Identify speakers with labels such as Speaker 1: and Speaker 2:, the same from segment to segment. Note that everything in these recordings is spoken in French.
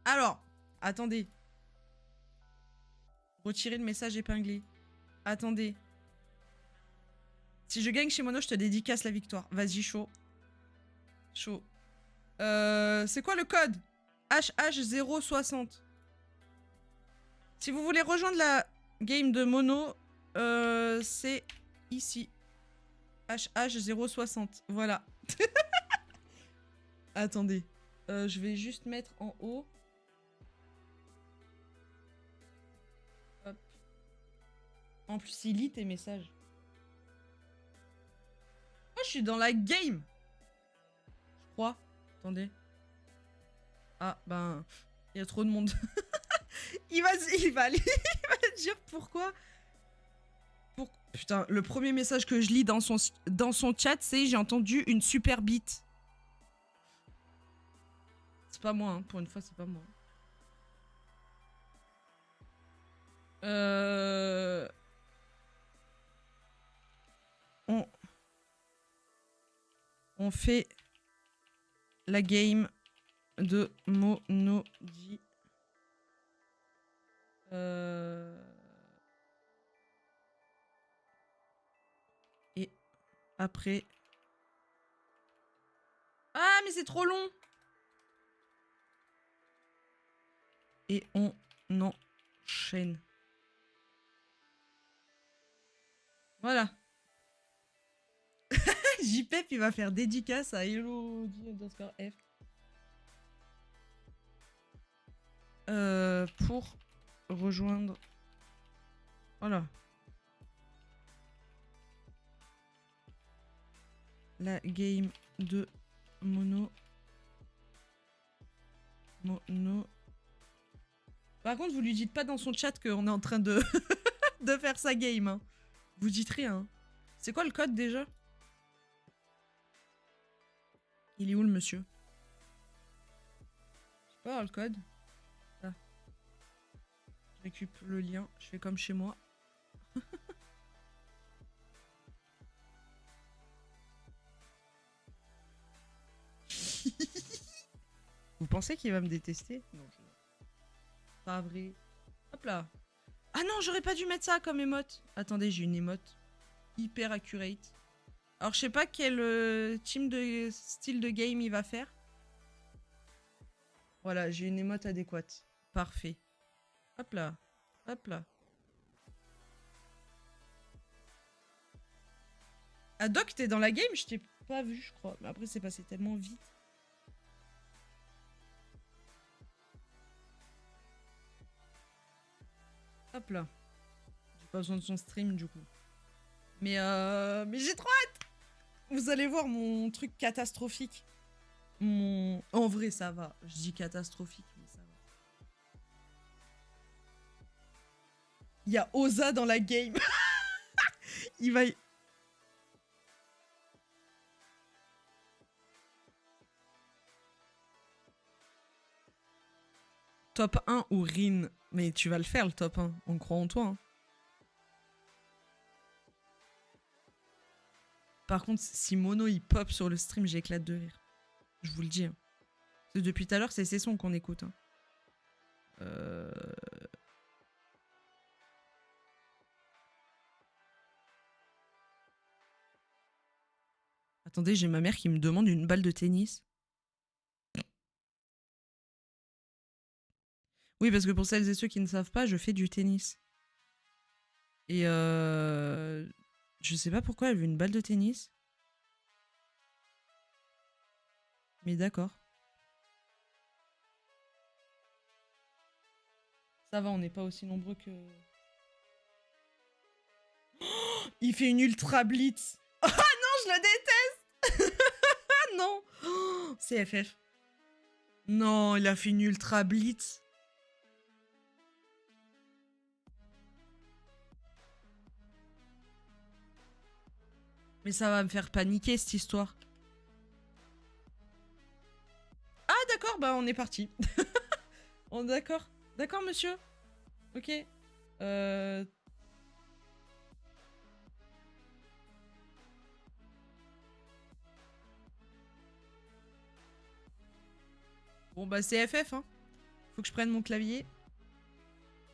Speaker 1: Alors, attendez. Retirer le message épinglé. Attendez. Si je gagne chez Mono, je te dédicace la victoire. Vas-y, chaud. Chaud. C'est quoi le code? HH060. Si vous voulez rejoindre la game de Mono, c'est ici. HH060. Voilà. Attendez. Je vais juste mettre en haut. Hop. En plus, il lit tes messages. Moi, je suis dans la game. Je crois. Attendez. Ah, ben... Il y a trop de monde. il va dire pourquoi. Putain, le premier message que je lis dans son chat, c'est « J'ai entendu une super beat ». C'est pas moi, hein. Pour une fois, c'est pas moi. On fait la game de Monodi. Et après... Ah, mais c'est trop long. Et on enchaîne. Voilà. JPEP, il va faire dédicace à Elodie_F. Pour rejoindre... Voilà. La game de Mono. Par contre, vous lui dites pas dans son chat qu'on est en train de, de faire sa game. Hein. Vous dites rien. C'est quoi le code déjà? Il est où le monsieur? Je sais pas le code. Ah. Je récupère le lien. Je fais comme chez moi. Vous pensez qu'il va me détester? Non, pas vrai. Hop là. Ah non, j'aurais pas dû mettre ça comme émote. Attendez, j'ai une émote hyper accurate. Alors, je sais pas quel style de game il va faire. Voilà, j'ai une émote adéquate. Parfait. Hop là. Hop là. Ah, Doc, t'es dans la game? Je t'ai pas vu, je crois. Mais après, c'est passé tellement vite. Hop là. J'ai pas besoin de son stream, du coup. Mais j'ai trop hâte! Vous allez voir mon truc catastrophique. En vrai, ça va. Je dis catastrophique, mais ça va. Il y a Oza dans la game. Il va... Top 1 ou Rin. Mais tu vas le faire, le top 1. On croit en toi. Hein. Par contre, si Mono il pop sur le stream, j'éclate de rire. Je vous le dis. Hein. Parce que depuis tout à l'heure, c'est ses sons qu'on écoute. Hein. Attendez, j'ai ma mère qui me demande une balle de tennis. Oui, parce que pour celles et ceux qui ne savent pas, je fais du tennis. Et je sais pas pourquoi elle veut une balle de tennis. Mais d'accord. Ça va, on n'est pas aussi nombreux que... Oh, il fait une ultra blitz. Oh non, je le déteste. Ah non. Oh, CFF. Non, il a fait une ultra blitz. Mais ça va me faire paniquer, cette histoire. Ah d'accord, bah on est parti. On est d'accord. D'accord, monsieur. Ok. Bon bah c'est FF, hein. Faut que je prenne mon clavier.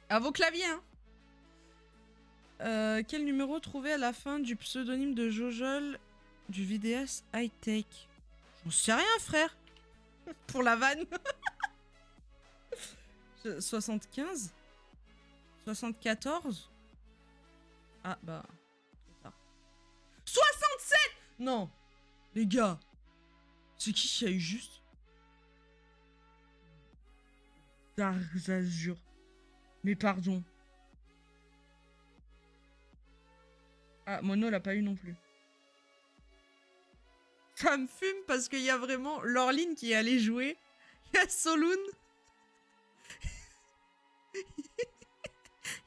Speaker 1: À vos claviers, hein. Quel numéro trouver à la fin du pseudonyme de Jojol du vidéaste high-tech? J'en sais rien, frère. Pour la vanne. 75 74. Ah, bah... 67. Non. Les gars. C'est qui a eu juste? Azur. Mais pardon. Ah, Mono l'a pas eu non plus. Ça me fume parce qu'il y a vraiment Laureline qui est allée jouer. Il y a Soloun.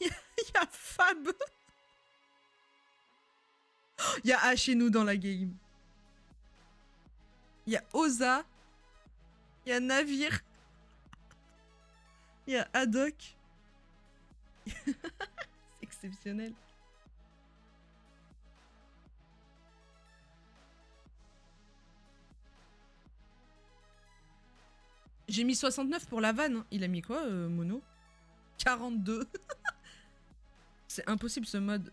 Speaker 1: Il y a Fab. Il y a H et nous dans la game. Il y a Oza. Il y a Navire. Il y a Haddock. C'est exceptionnel. J'ai mis 69 pour la vanne. Hein. Il a mis quoi, Mono? 42. C'est impossible ce mode.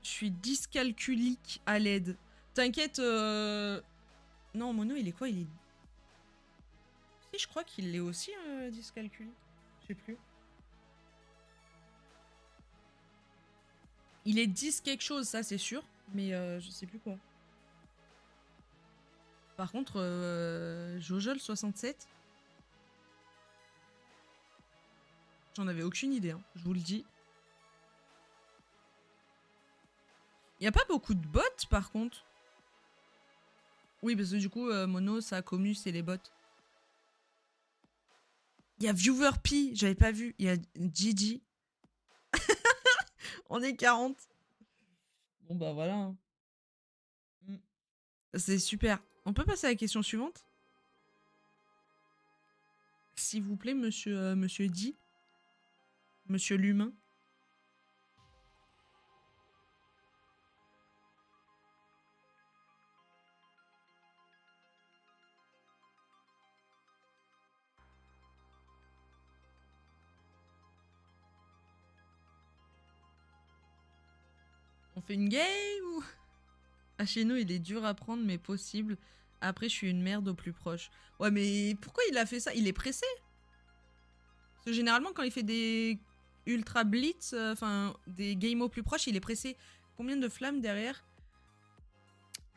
Speaker 1: Je suis dyscalculique à l'aide. T'inquiète. Non, Mono, il est quoi? Il est... Si, je crois qu'il est aussi dyscalculique. Je sais plus. Il est 10 quelque chose, ça c'est sûr. Mais je sais plus quoi. Par contre, Jojol 67. J'en avais aucune idée, hein, je vous le dis. Il n'y a pas beaucoup de bots, par contre. Oui, parce que du coup, Mono, sa commu, c'est les bots. Il y a Viewer P, j'avais pas vu. Il y a Gigi. On est 40. Bon, bah voilà. Hein. C'est super. On peut passer à la question suivante? S'il vous plaît, monsieur D. Monsieur l'humain. On fait une game ou... Ah, chez nous, il est dur à prendre, mais possible. Après, je suis une merde au plus proche. Ouais, mais pourquoi il a fait ça? Il est pressé? Parce que généralement, quand il fait des ultra blitz, enfin, des games au plus proche, il est pressé. Combien de flammes derrière?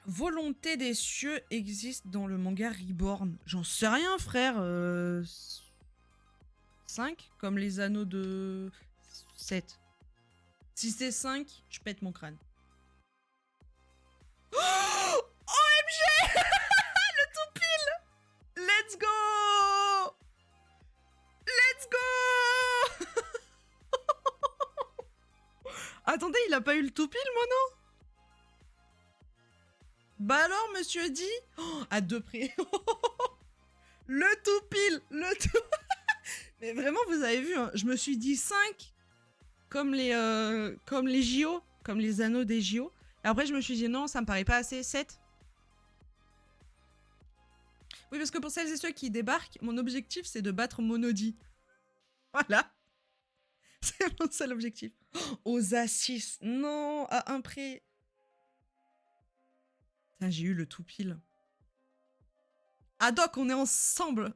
Speaker 1: Volonté des cieux existe dans le manga Reborn. J'en sais rien, frère. 5, comme les anneaux de... 7. Si c'est 5, je pète mon crâne. Oh OMG Le tout pile. Let's go. Let's go. Attendez, il a pas eu le tout pile, Mono? Bah alors, monsieur dit à deux près. Le tout pile. Le tout... Mais vraiment, vous avez vu, hein, je me suis dit 5 comme les JO, comme les anneaux des JO. Et après, je me suis dit non, ça me paraît pas assez. 7. Oui, parce que pour celles et ceux qui débarquent, mon objectif, c'est de battre Monody. Voilà. C'est mon seul objectif. Oza 6. Non, à un prix. Putain, j'ai eu le tout pile. Ah, Doc, on est ensemble.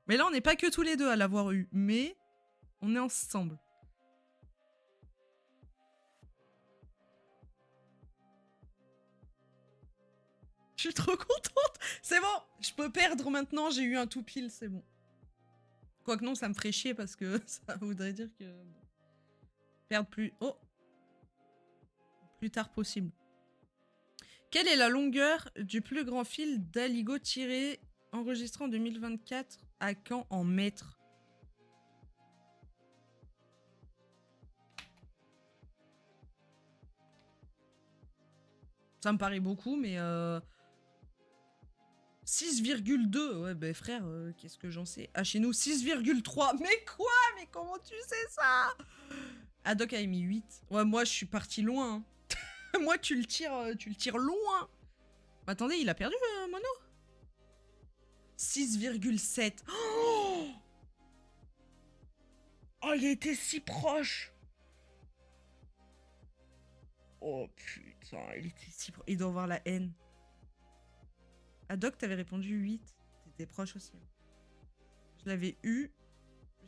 Speaker 1: Mais là, on n'est pas que tous les deux à l'avoir eu. Mais on est ensemble. Je suis trop contente. C'est bon, je peux perdre maintenant. J'ai eu un tout pile, c'est bon. Quoique non, ça me ferait chier parce que ça voudrait dire que... Perdre plus... Oh, plus tard possible. Quelle est la longueur du plus grand fil d'Aligo tiré enregistré en 2024 à Caen en mètres? Ça me paraît beaucoup, mais... 6,2. Ouais, ben frère, qu'est-ce que j'en sais? Ah, chez nous, 6,3. Mais quoi? Mais comment tu sais ça? Haddock a mis 8. Ouais, moi, je suis parti loin. Hein. Moi, tu le tires loin. Attendez, il a perdu, Mono? 6,7. Oh, Oh, il était si proche. Oh putain, il était si proche. Il doit avoir la haine. Adoc, t'avais répondu 8. T'étais proche aussi. Je l'avais eu.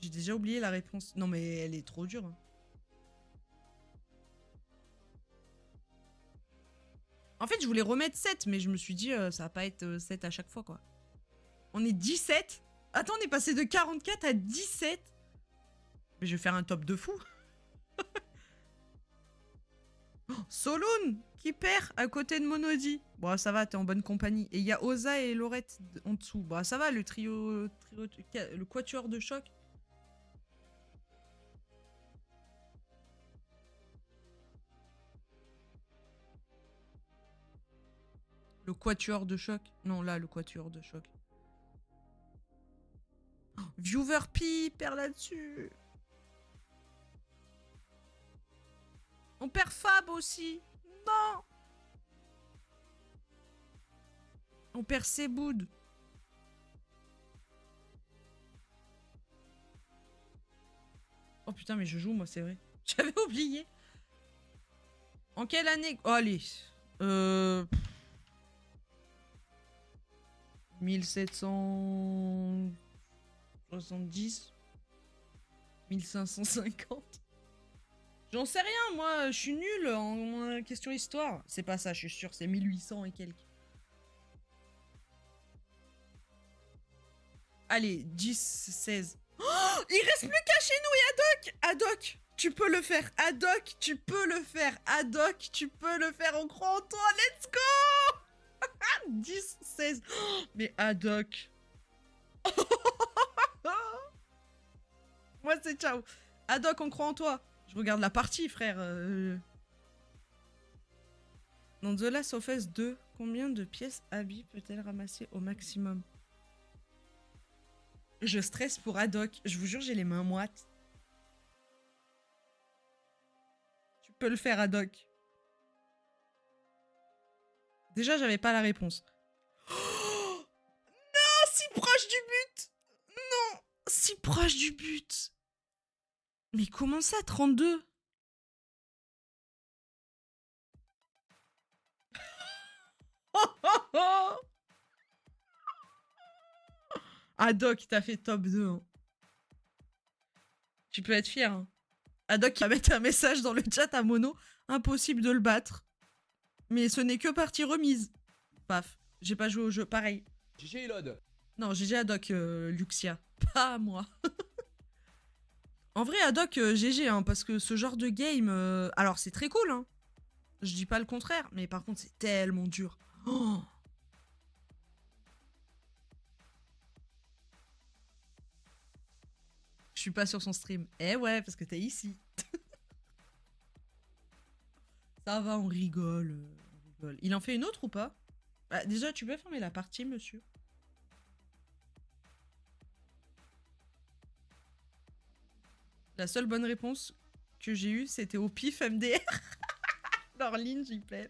Speaker 1: J'ai déjà oublié la réponse. Non mais elle est trop dure. En fait, je voulais remettre 7, mais je me suis dit, ça va pas être 7 à chaque fois, quoi. On est 17. Attends, on est passé de 44 à 17. Mais je vais faire un top de fou. Oh, Soloun qui perd à côté de Monody. Bon, ça va, t'es en bonne compagnie. Et il y a Oza et Laurette en dessous. Bon, ça va, le le quatuor de choc. Le quatuor de choc. Non, là, le quatuor de choc. Oh, Viewer P perd là-dessus. On perd Fab aussi. Non. On perd Seboud. Oh putain, mais je joue, moi, c'est vrai. J'avais oublié. En quelle année... Oh, allez. 1770. 1550. J'en sais rien, moi, je suis nulle en question histoire. C'est pas ça, je suis sûre, c'est 1800 et quelques. Allez, 10, 16. Oh, il reste plus qu'à chez nous et Adoc. Adoc, tu peux le faire. Adoc, tu peux le faire. Adoc, tu peux le faire. On croit en toi. Let's go. 10, 16. Oh, mais Adoc. Moi, c'est ciao. Adoc, on croit en toi. Je regarde la partie, frère. Dans The Last of Us 2, combien de pièces Abby peut-elle ramasser au maximum? Je stresse pour Adoc. Je vous jure, j'ai les mains moites. Tu peux le faire, Adoc. Déjà, j'avais pas la réponse. Oh non, si proche du but. Non, si proche du but. Mais comment ça, 32? Oh, oh, oh. Adoc, t'as fait top 2. Hein. Tu peux être fier. Hein. Adoc va mettre un message dans le chat à Mono. Impossible de le battre. Mais ce n'est que partie remise. Paf. J'ai pas joué au jeu. Pareil.
Speaker 2: GG Elod.
Speaker 1: Non, GG Adoc, Luxia. Pas moi. En vrai, Adoc, GG, hein, parce que ce genre de game... alors, c'est très cool, hein. Je dis pas le contraire, mais par contre, c'est tellement dur. Oh. Je suis pas sur son stream. Eh ouais, parce que t'es ici. Ça va, on rigole, on rigole. Il en fait une autre ou pas? Bah, déjà, tu peux fermer la partie, monsieur. La seule bonne réponse que j'ai eue, c'était au pif MDR. Laureline, j'y plaît.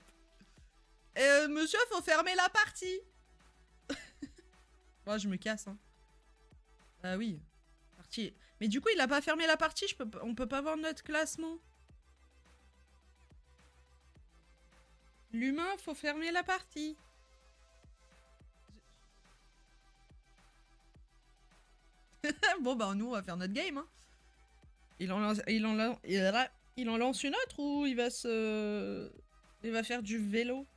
Speaker 1: Monsieur, faut fermer la partie. Bon, je me casse, hein. Ah oui. Partie. Mais du coup, il a pas fermé la partie, on peut pas voir notre classement. L'humain, faut fermer la partie. Bon, bah, nous, on va faire notre game, hein. Il en lance une autre ou il va se... Il va faire du vélo?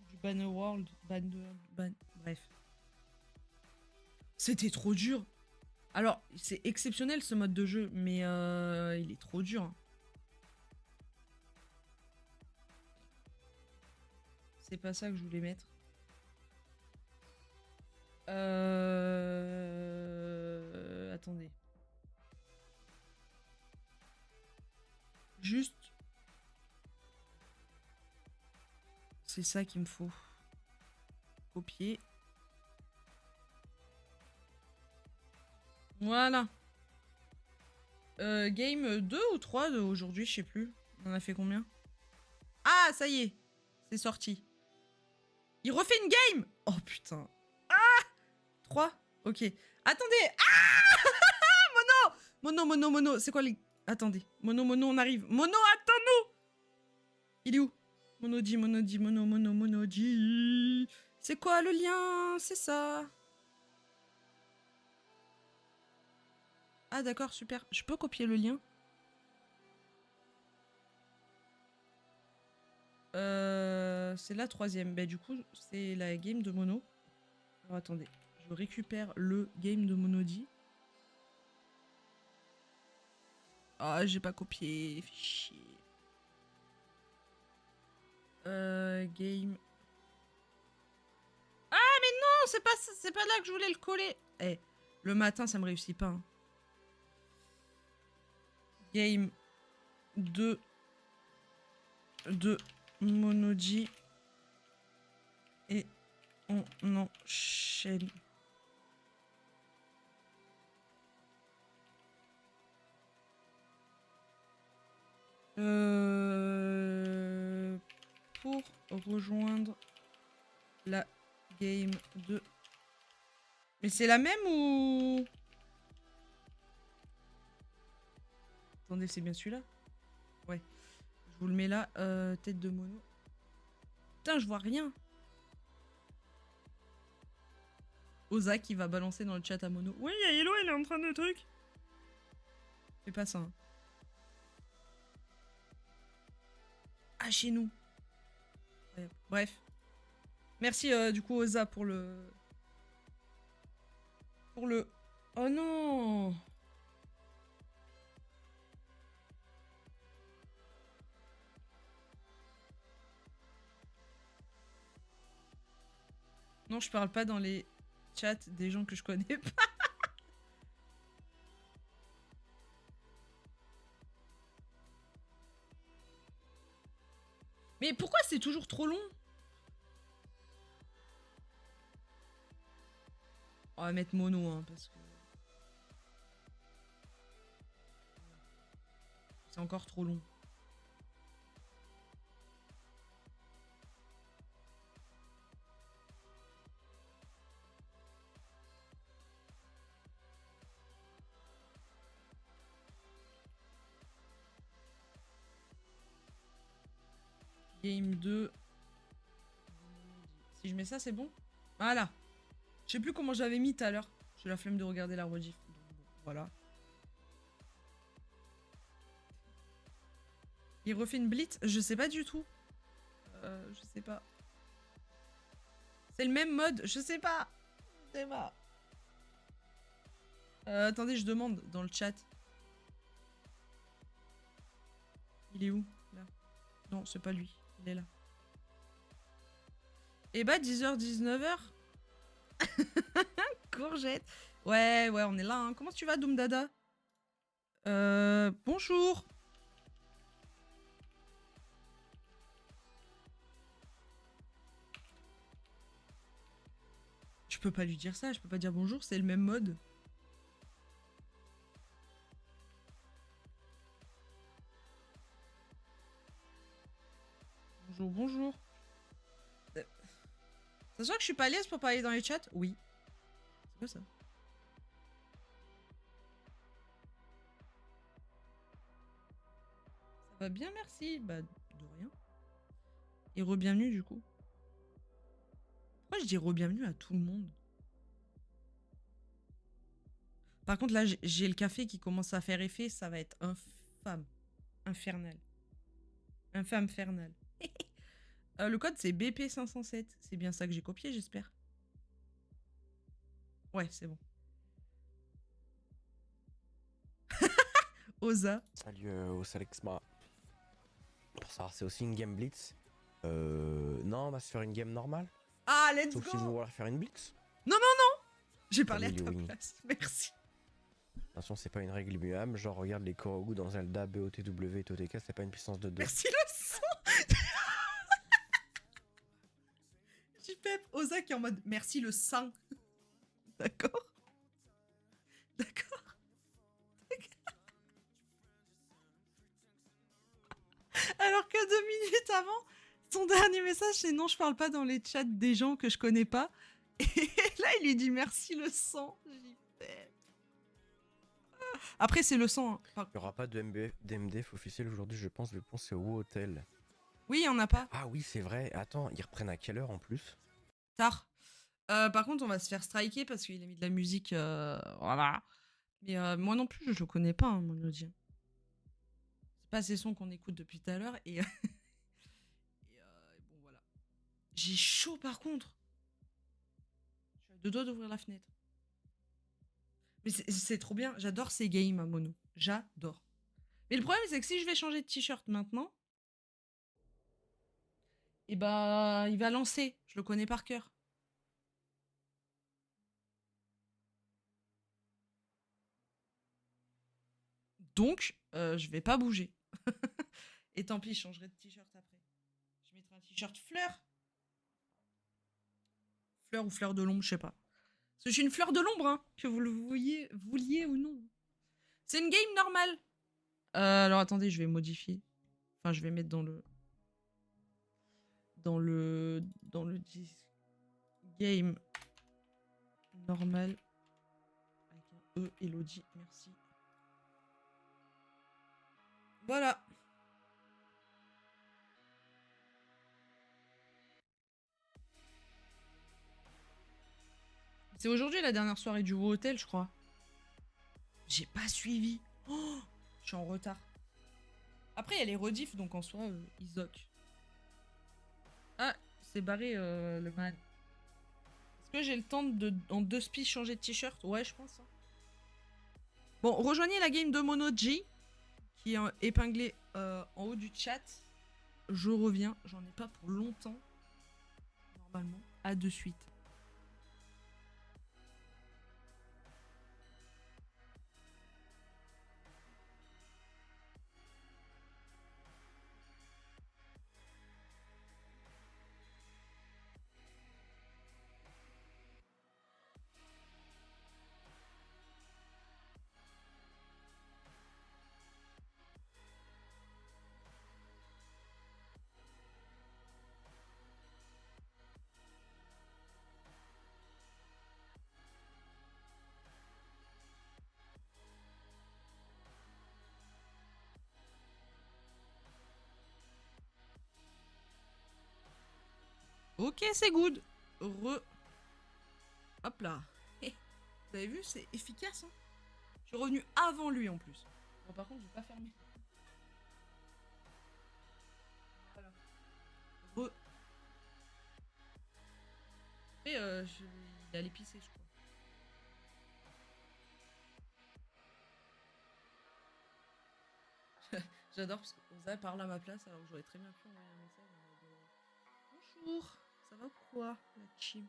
Speaker 1: Du Banner World, bref. C'était trop dur. Alors, c'est exceptionnel ce mode de jeu, mais il est trop dur. Hein. C'est pas ça que je voulais mettre. Attendez. Juste. C'est ça qu'il me faut. Copier. Voilà. Game 2 ou 3 aujourd'hui, je sais plus. On en a fait combien? Ah, ça y est. C'est sorti. Il refait une game. Oh putain. Ah, 3? Ok. Attendez. Ah Mono. C'est quoi les... Attendez. Mono, on arrive. Mono, attends-nous. Il est où? Mono. C'est quoi le lien? C'est ça. Ah d'accord, super. Je peux copier le lien? C'est la 3e. Bah du coup, c'est la game de Mono. Alors attendez. Je récupère le game de Monody. Ah, j'ai pas copié. Fais chier. Game. Ah, mais non, c'est pas là que je voulais le coller. Eh, le matin, ça me réussit pas. Hein. Game de Monody. Et on enchaîne. Pour rejoindre la game de... Mais c'est la même ou... Attendez, c'est bien celui-là? Ouais. Je vous le mets là. Tête de Mono. Putain, je vois rien. Oza qui va balancer dans le chat à Mono. Oui, Hello, elle est en train de truc. Fais pas ça. Hein. Ah, chez nous. Ouais. Bref. Merci du coup Oza pour le... Oh non. Non, je parle pas dans les chats des gens que je connais pas. Mais pourquoi c'est toujours trop long? On va mettre Mono, hein, parce que... C'est encore trop long. Game 2. Si je mets ça, c'est bon? Voilà. Je sais plus comment j'avais mis tout à l'heure. J'ai la flemme de regarder la rediff. Donc, bon, voilà. Il refait une blitz? Je sais pas du tout. Je sais pas. C'est le même mode? Je sais pas. Je sais pas. Attendez, je demande dans le chat. Il est où? Là. Non, c'est pas lui. Il est là. Et bah, 10h, 19h. Courgette. Ouais, on est là. Hein. Comment tu vas, Doomdada? Bonjour. Je peux pas lui dire ça. Je peux pas dire bonjour. C'est le même mode. Bonjour. Ça se voit que je suis pas à l'aise pour parler dans les chats? Oui. C'est quoi ça? Ça va bien, merci. Bah, de rien. Et re-bienvenue, du coup. Pourquoi je dis re-bienvenue à tout le monde? Par contre, là, j'ai le café qui commence à faire effet. Ça va être infâme. Infernal. Infernal. Le code, c'est BP507. C'est bien ça que j'ai copié, j'espère. Ouais, c'est bon. Oza.
Speaker 2: Salut au Salexma. Pour savoir, c'est aussi une game blitz. Non, on va se faire une game normale.
Speaker 1: Ah, let's
Speaker 2: Sauf
Speaker 1: go.
Speaker 2: si vous voulez faire une blitz.
Speaker 1: Non. J'ai parlé à ta place. Merci.
Speaker 2: Attention, c'est pas une règle immuable. Genre, regarde les Korogu dans Zelda, BOTW et TOTK, c'est pas une puissance de 2.
Speaker 1: Merci le sang. JPEP, Oza qui est en mode merci le sang. D'accord. Alors que 2 minutes avant, son dernier message, c'est non, je parle pas dans les chats des gens que je connais pas. Et là, il lui dit merci le sang. J'y fais. Après, c'est le sang. Hein. Enfin,
Speaker 2: Il n'y aura pas de d'MDF officiel aujourd'hui, je pense. Le point, c'est au hôtel.
Speaker 1: oui, il y en a pas.
Speaker 2: Ah oui, c'est vrai. Attends, ils reprennent à quelle heure en plus?
Speaker 1: Tard. Par contre, on va se faire striker parce qu'il a mis de la musique. Voilà. Mais moi non plus, je le connais pas, hein, Monodie. C'est pas ces sons qu'on écoute depuis tout à l'heure. Et, bon, voilà. J'ai chaud par contre. Je suis à deux doigts d'ouvrir la fenêtre. Mais c'est trop bien. J'adore ces games à mono. J'adore. Mais le problème, c'est que si je vais changer de t-shirt maintenant, et bah, il va lancer. Je le connais par cœur. Donc, je vais pas bouger. Et tant pis, je changerai de t-shirt après. Je mettrai un t-shirt fleur. Fleur ou fleur de l'ombre, je sais pas. Parce que je suis une fleur de l'ombre, hein, que vous le vouliez ou non. C'est une game normale. Alors attendez, je vais modifier. Enfin, je vais mettre dans le game normal avec un E, Elodie, merci. Voilà. C'est aujourd'hui la dernière soirée du Beau Hôtel, je crois. J'ai pas suivi. Oh, je suis en retard. Après, il y a les rediffs, donc en soi, ils zoquent. Ah, c'est barré le man. Est-ce que j'ai le temps de, en 2 spies, changer de t-shirt? Ouais, je pense. Hein. Bon, rejoignez la game de Monoji, qui est épinglée en haut du chat. Je reviens, j'en ai pas pour longtemps. Normalement, à de suite. Ok, c'est good. Hop là. Vous avez vu, c'est efficace. Hein. Je suis revenu avant lui en plus. Bon, par contre, je vais pas fermer. Voilà. Et il allait pisser, je crois. J'adore parce qu'Oza parle à ma place alors que j'aurais très bien pu envoyer un message en mode bonjour, ça va ou quoi, la team?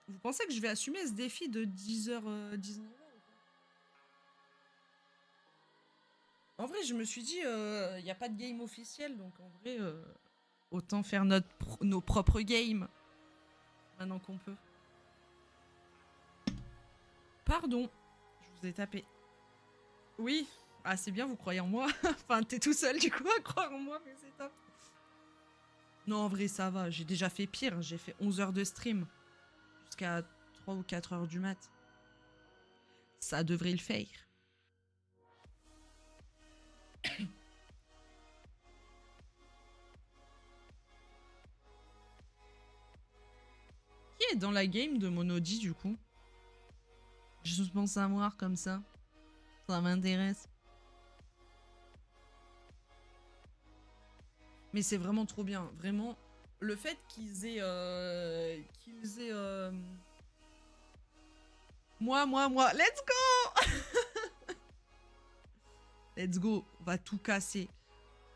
Speaker 1: Vous pensez que je vais assumer ce défi de 10h, 19h ou pas? En vrai, je me suis dit, il n'y a pas de game officiel, donc en vrai, autant faire nos propres games maintenant qu'on peut. Pardon, je vous ai tapé. Oui, ah c'est bien, vous croyez en moi. Enfin, t'es tout seul du coup à croire en moi, mais c'est top. Non, en vrai, ça va. J'ai déjà fait pire. J'ai fait 11 heures de stream. Jusqu'à 3 ou 4 heures du mat. Ça devrait le faire. Qui est dans la game de Monodi, du coup? Je pense savoir comme ça. Ça m'intéresse. Mais c'est vraiment trop bien. Vraiment, le fait qu'ils aient... Moi. Let's go. Let's go. On va tout casser.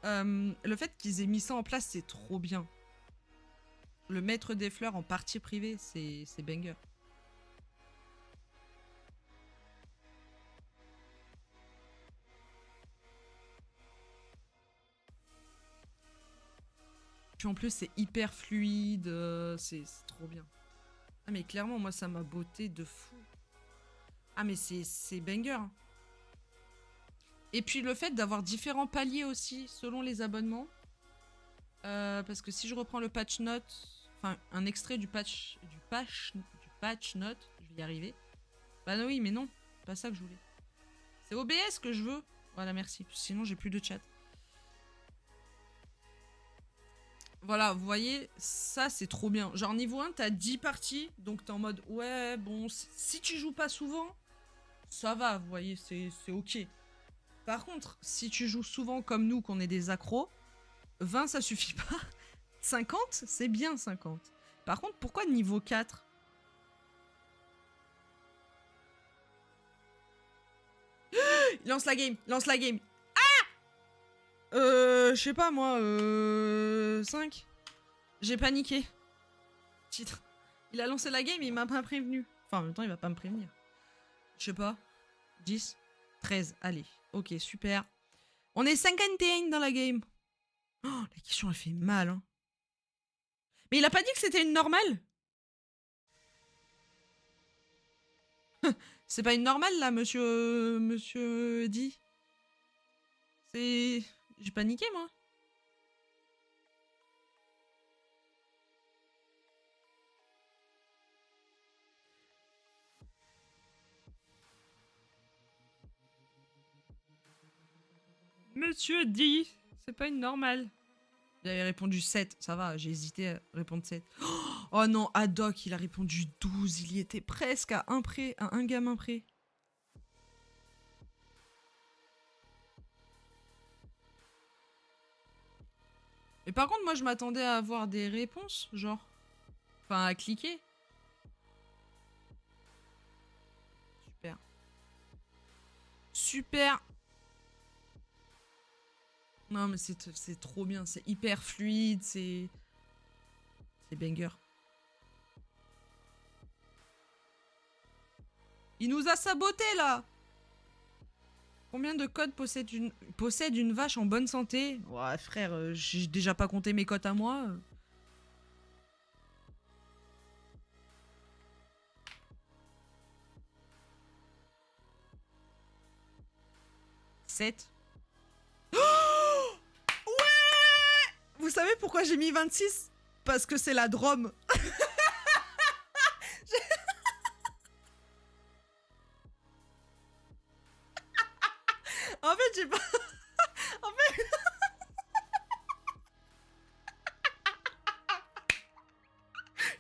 Speaker 1: Le fait qu'ils aient mis ça en place, c'est trop bien. Le maître des fleurs en partie privée, c'est banger. Puis en plus, c'est hyper fluide. C'est trop bien. Ah mais clairement, moi, ça m'a botté de fou. Ah mais c'est banger. Hein. Et puis le fait d'avoir différents paliers aussi, selon les abonnements. Parce que si je reprends le patch note... Enfin, un extrait du patch note. Je vais y arriver. Bah non, oui, mais non. C'est pas ça que je voulais. C'est OBS que je veux. Voilà, merci. Sinon, j'ai plus de chat. Voilà, vous voyez, ça, c'est trop bien. Genre, niveau 1, t'as 10 parties. Donc, t'es en mode, ouais, bon, si tu joues pas souvent, ça va, vous voyez, c'est ok. Par contre, si tu joues souvent comme nous, qu'on est des accros, 20, ça suffit pas. 50, c'est bien 50. Par contre, pourquoi niveau 4 ? Lance la game, lance la game. Ah, je sais pas moi, 5. J'ai paniqué. Titre. Il a lancé la game et il m'a pas prévenu. Enfin, en même temps, il va pas me prévenir. Je sais pas. 10, 13, allez. Ok, super. On est 51 dans la game. Oh, la question, elle fait mal, hein. Mais il a pas dit que c'était une normale ? C'est pas une normale, là, monsieur dit. C'est... J'ai paniqué, moi. Monsieur dit, c'est pas une normale. J'avais répondu 7, ça va, j'ai hésité à répondre 7. Oh non, Haddock, il a répondu 12, il y était presque à un gamin près. Mais par contre, moi, je m'attendais à avoir des réponses, genre. Enfin, à cliquer. Super. Super. Non, mais c'est trop bien, c'est hyper fluide, c'est banger. Il nous a saboté, là. Combien de codes possède une vache en bonne santé ? Ouais, frère, j'ai déjà pas compté mes cotes à moi. 7. Oh ouais. Vous savez pourquoi j'ai mis 26 ? Parce que c'est la Drôme. En fait, j'ai pas... En fait...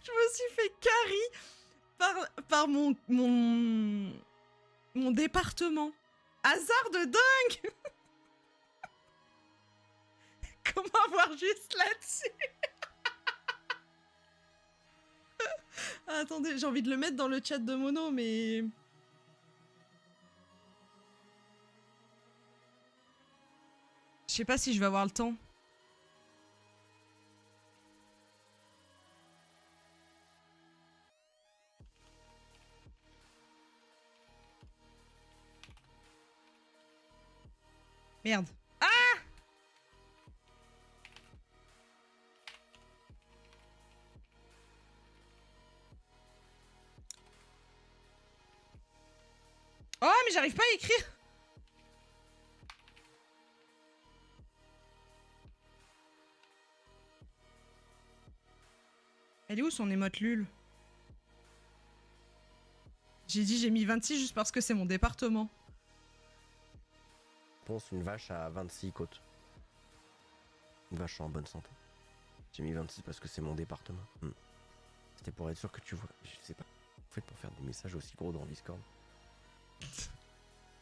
Speaker 1: Je me suis fait carry par mon département. Hasard de dingue. Comment avoir juste là-dessus? Ah, attendez, j'ai envie de le mettre dans le chat de Mono, mais... Je sais pas si je vais avoir le temps. Merde. Ah! Oh, mais j'arrive pas à écrire. Elle est où son émote lul? J'ai dit j'ai mis 26 juste parce que c'est mon département.
Speaker 2: Je pense une vache à 26 côtes. Une vache en bonne santé. J'ai mis 26 parce que c'est mon département. C'était pour être sûr que tu vois. Je sais pas. En fait, pour faire des messages aussi gros dans Discord.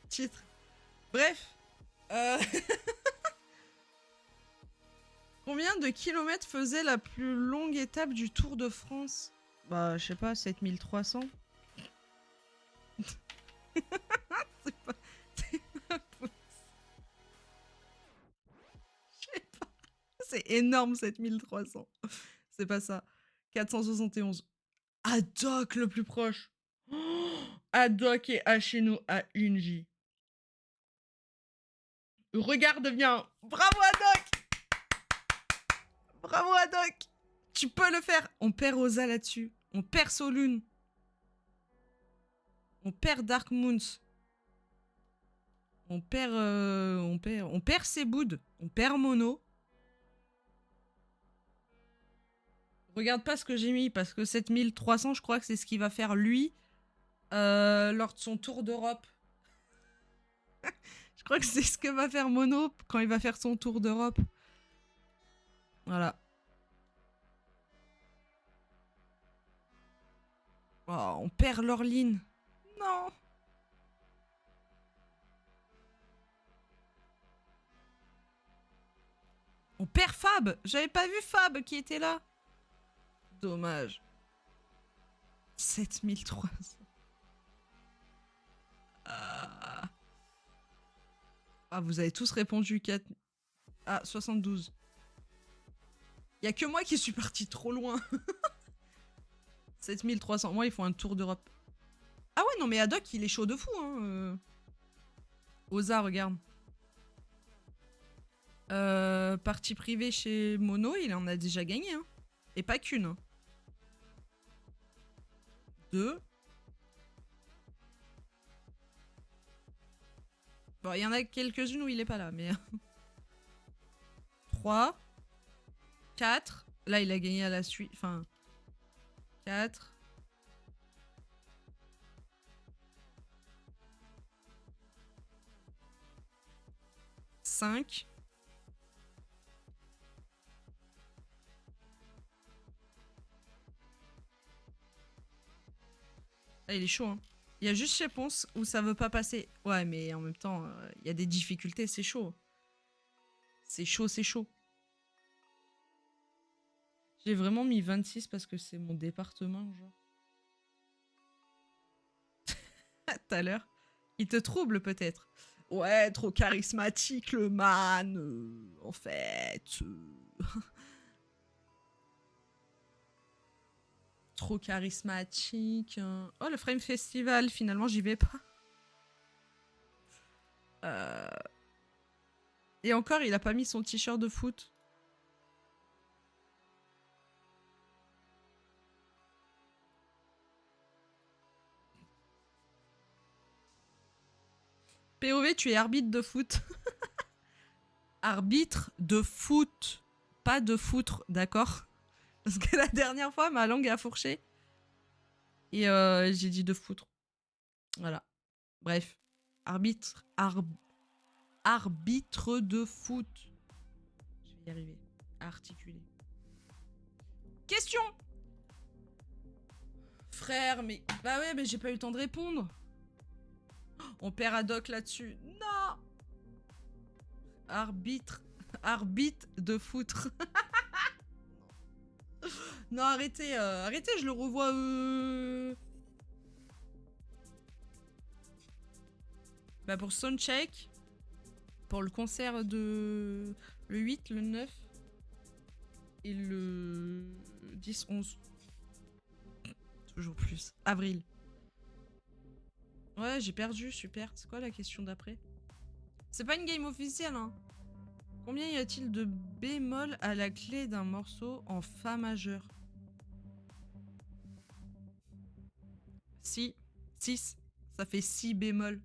Speaker 1: Titre. Bref. Combien de kilomètres faisait la plus longue étape du Tour de France? Bah, je sais pas, 7300. C'est pas... Je sais pas. C'est énorme, 7300. C'est pas ça. 471. Haddock le plus proche. Oh, Haddock est à chez nous à 1J. Regarde bien. Bravo Haddock. Bravo Haddock. Tu peux le faire. On perd Rosa là-dessus. On perd Solune. On perd Dark Moons. On perd Seboud. On perd Mono. Regarde pas ce que j'ai mis, parce que 7300, je crois que c'est ce qu'il va faire lui lors de son tour d'Europe. Je crois que c'est ce que va faire Mono quand il va faire son tour d'Europe. Voilà. Oh, on perd Lorline. Non. On perd Fab. J'avais pas vu Fab qui était là. Dommage. 7300. Ah, vous avez tous répondu 4... Ah, 72. Y a que moi qui suis parti trop loin. 7300. Moi, ils font un tour d'Europe. Ah ouais, non, mais Haddock, il est chaud de fou. Hein. Oza, regarde. Partie privée chez Mono, il en a déjà gagné. Hein. Et pas qu'une. Hein. 2. Bon, il y en a quelques-unes où il est pas là, mais... 3. 4. Là, il a gagné à la suite. Enfin... 4. 5. Ah, il est chaud, hein. Il y a juste chez Ponce où ça veut pas passer. Ouais, mais en même temps, il y a des difficultés, c'est chaud. C'est chaud, c'est chaud. J'ai vraiment mis 26 parce que c'est mon département, genre. Tout à l'heure. Il te trouble peut-être. Ouais, trop charismatique le man. En fait. Trop charismatique. Oh, le Frame Festival, finalement, j'y vais pas. Et encore, il a pas mis son t-shirt de foot. POV, tu es arbitre de foot. Arbitre de foot. Pas de foutre, d'accord? Parce que la dernière fois, ma langue a fourché. Et j'ai dit de foutre. Voilà. Bref. Arbitre. Arbitre de foot. Je vais y arriver. Articuler. Question! Frère, mais... Bah ouais, mais j'ai pas eu le temps de répondre. On perd Haddock là-dessus. Non! Arbitre. Arbitre de foutre. Non, arrêtez. Arrêtez, je le revois. Bah pour Soundcheck. Pour le concert de... Le 8, le 9. Et le... 10, 11. Toujours plus. Avril. Ouais, j'ai perdu, super. C'est quoi la question d'après? C'est pas une game officielle, hein. Combien y a-t-il de bémol à la clé d'un morceau en Fa majeur? 6. Ça fait 6 bémol.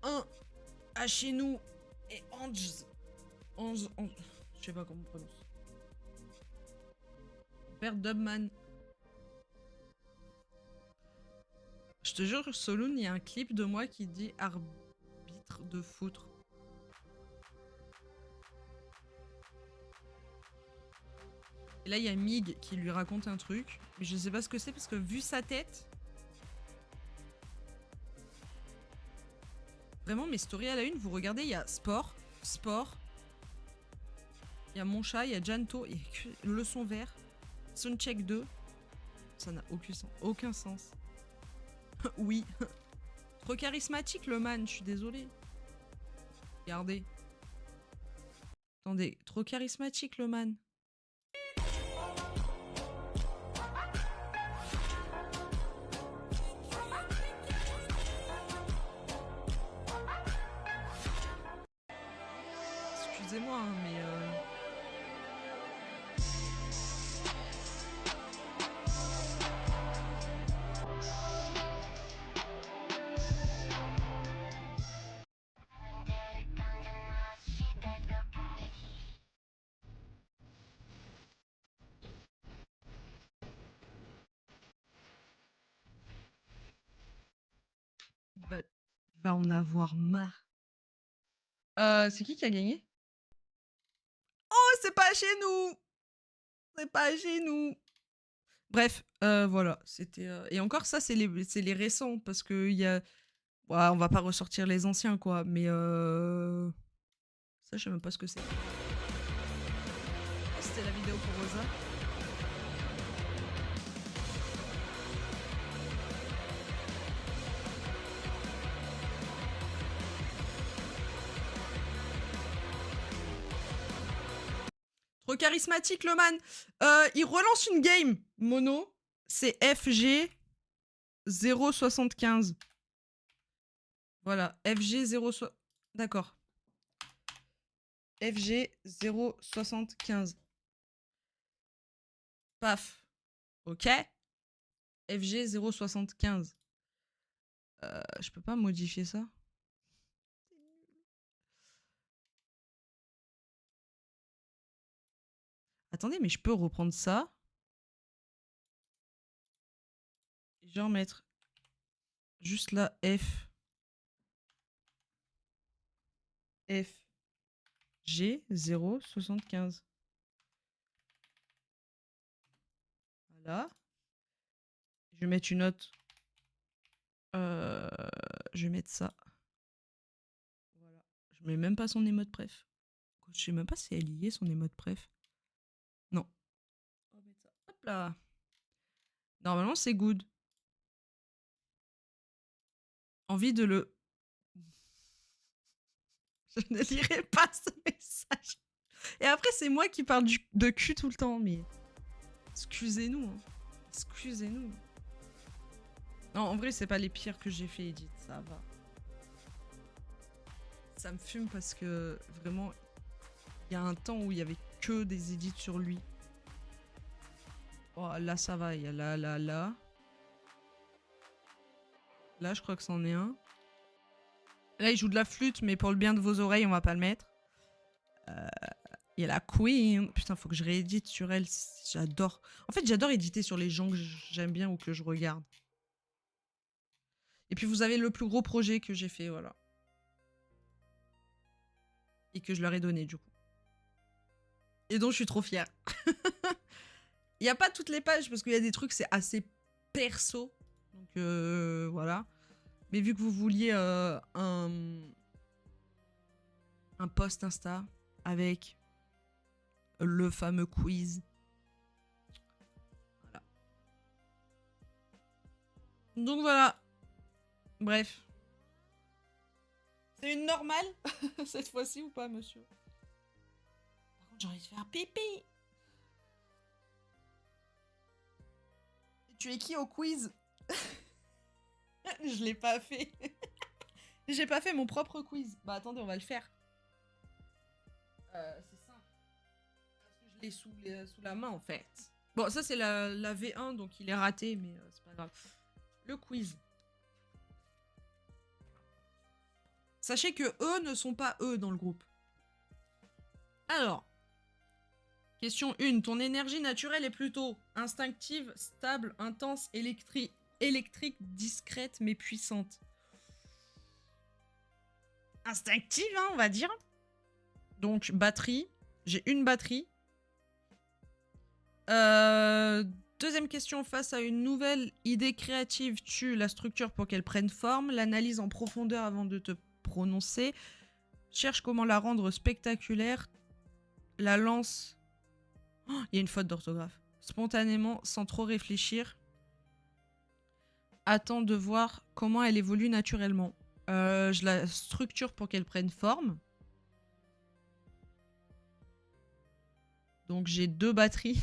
Speaker 1: Un à chez nous et 11. 11. Je sais pas comment on prononce. Père Dubman. Je te jure, Soloon, il y a un clip de moi qui dit arbitre de foutre. Et là, il y a Mig qui lui raconte un truc. Mais je sais pas ce que c'est parce que vu sa tête... Vraiment, mes stories à la une, vous regardez, il y a sport. Il y a mon chat, il y a Janto, il y a que le son vert. Soundcheck 2. Ça n'a aucun sens. Oui. Trop charismatique le man, je suis désolée. Regardez. Attendez, trop charismatique le man. Excusez-moi, hein, mais... Va en avoir marre. C'est qui a gagné? Oh, c'est pas chez nous! C'est pas chez nous! Bref, voilà, c'était... Et encore ça, c'est les récents, parce que il y a... Ouais, on va pas ressortir les anciens, quoi, mais ça, je sais même pas ce que c'est. C'était la vidéo pour Rosa. Trop charismatique, le man. Il relance une game, mono. C'est FG 075. Voilà, FG 0... D'accord. FG 075. Paf. Ok. FG 075. Je peux pas modifier ça. Attendez, mais je peux reprendre ça. Et genre mettre juste là F. F. G 075. Voilà. Je vais mettre une autre. Je vais mettre ça. Voilà. Je mets même pas son émote préf. Je sais même pas si elle y est son émote préf. Non. On va mettre ça. Hop là. Normalement c'est good. Envie de le... Je ne lirai pas ce message. Et après c'est moi qui parle de cul tout le temps, mais... Excusez-nous. Hein. Excusez-nous. Non, en vrai, c'est pas les pires que j'ai fait, Edith. Ça va. Ça me fume parce que, vraiment, il y a un temps où il y avait que des edits sur lui. Oh, là, ça va. Il y a là, là, là. Là, je crois que c'en est un. Là, il joue de la flûte, mais pour le bien de vos oreilles, on va pas le mettre. Il y a la Queen. Putain, faut que je réédite sur elle. J'adore. En fait, j'adore éditer sur les gens que j'aime bien ou que je regarde. Et puis, vous avez le plus gros projet que j'ai fait, voilà. Et que je leur ai donné, du coup. Et dont je suis trop fière. Il n'y a pas toutes les pages, parce qu'il y a des trucs, c'est assez perso. Donc, voilà. Mais vu que vous vouliez un post Insta avec le fameux quiz. Voilà. Donc voilà. Bref. C'est une normale cette fois-ci ou pas, monsieur? Par contre, j'ai envie de faire pipi. Tu es qui au quiz? Je l'ai pas fait. J'ai pas fait mon propre quiz. Bah attendez, on va le faire. C'est simple. Parce que je l'ai sous la main en fait. Bon, ça c'est la V1, donc il est raté, mais c'est pas grave. Le quiz. Sachez que eux ne sont pas eux dans le groupe. Alors, question 1. Ton énergie naturelle est plutôt instinctive, stable, intense, électrique, discrète, mais puissante. Instinctive, hein, on va dire. Donc, batterie. J'ai une batterie. Deuxième question. Face à une nouvelle idée créative, tu la structure pour qu'elle prenne forme. L'analyse en profondeur avant de te prononcer. Cherche comment la rendre spectaculaire. La lance... Oh, il y a une faute d'orthographe. Spontanément, sans trop réfléchir. Attends de voir comment elle évolue naturellement. Je la structure pour qu'elle prenne forme. Donc j'ai 2 batteries.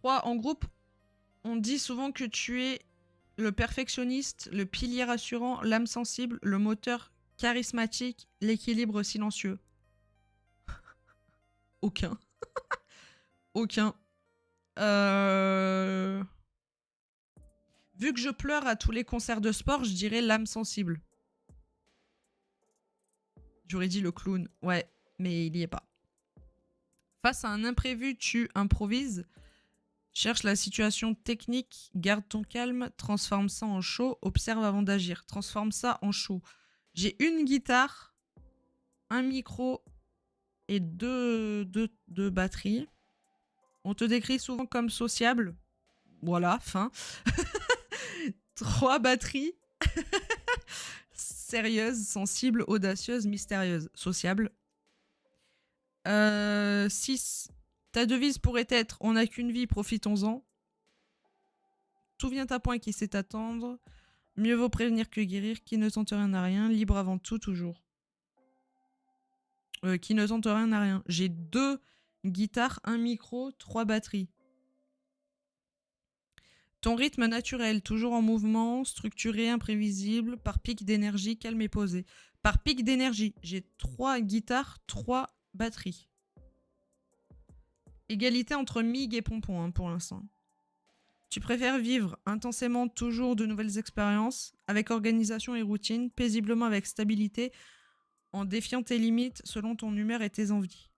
Speaker 1: 3. En groupe, on dit souvent que tu es le perfectionniste, le pilier rassurant, l'âme sensible, le moteur charismatique, l'équilibre silencieux. Aucun. Aucun. Vu que je pleure à tous les concerts de sport, je dirais l'âme sensible. J'aurais dit le clown. Ouais, mais il y est pas. Face à un imprévu, tu improvises. Cherche la situation technique, garde ton calme, transforme ça en show, observe avant d'agir. Transforme ça en show. J'ai une guitare, un micro et deux batteries. On te décrit souvent comme sociable. Voilà, fin. 3 batteries. Sérieuse, sensible, audacieuse, mystérieuse. Sociable. 6. Ta devise pourrait être « On n'a qu'une vie, profitons-en ». Tout vient à point qui sait attendre. Mieux vaut prévenir que guérir. Qui ne tente rien n'a rien. Libre avant tout, toujours. Qui ne tente rien n'a rien. J'ai 2 guitares, un micro, 3 batteries. Ton rythme naturel, toujours en mouvement, structuré, imprévisible, par pic d'énergie, calme et posé. Par pic d'énergie, j'ai 3 guitares, 3 batteries. Égalité entre Mig et Pompon, hein, pour l'instant. Tu préfères vivre intensément toujours de nouvelles expériences, avec organisation et routine, paisiblement avec stabilité, en défiant tes limites selon ton humeur et tes envies.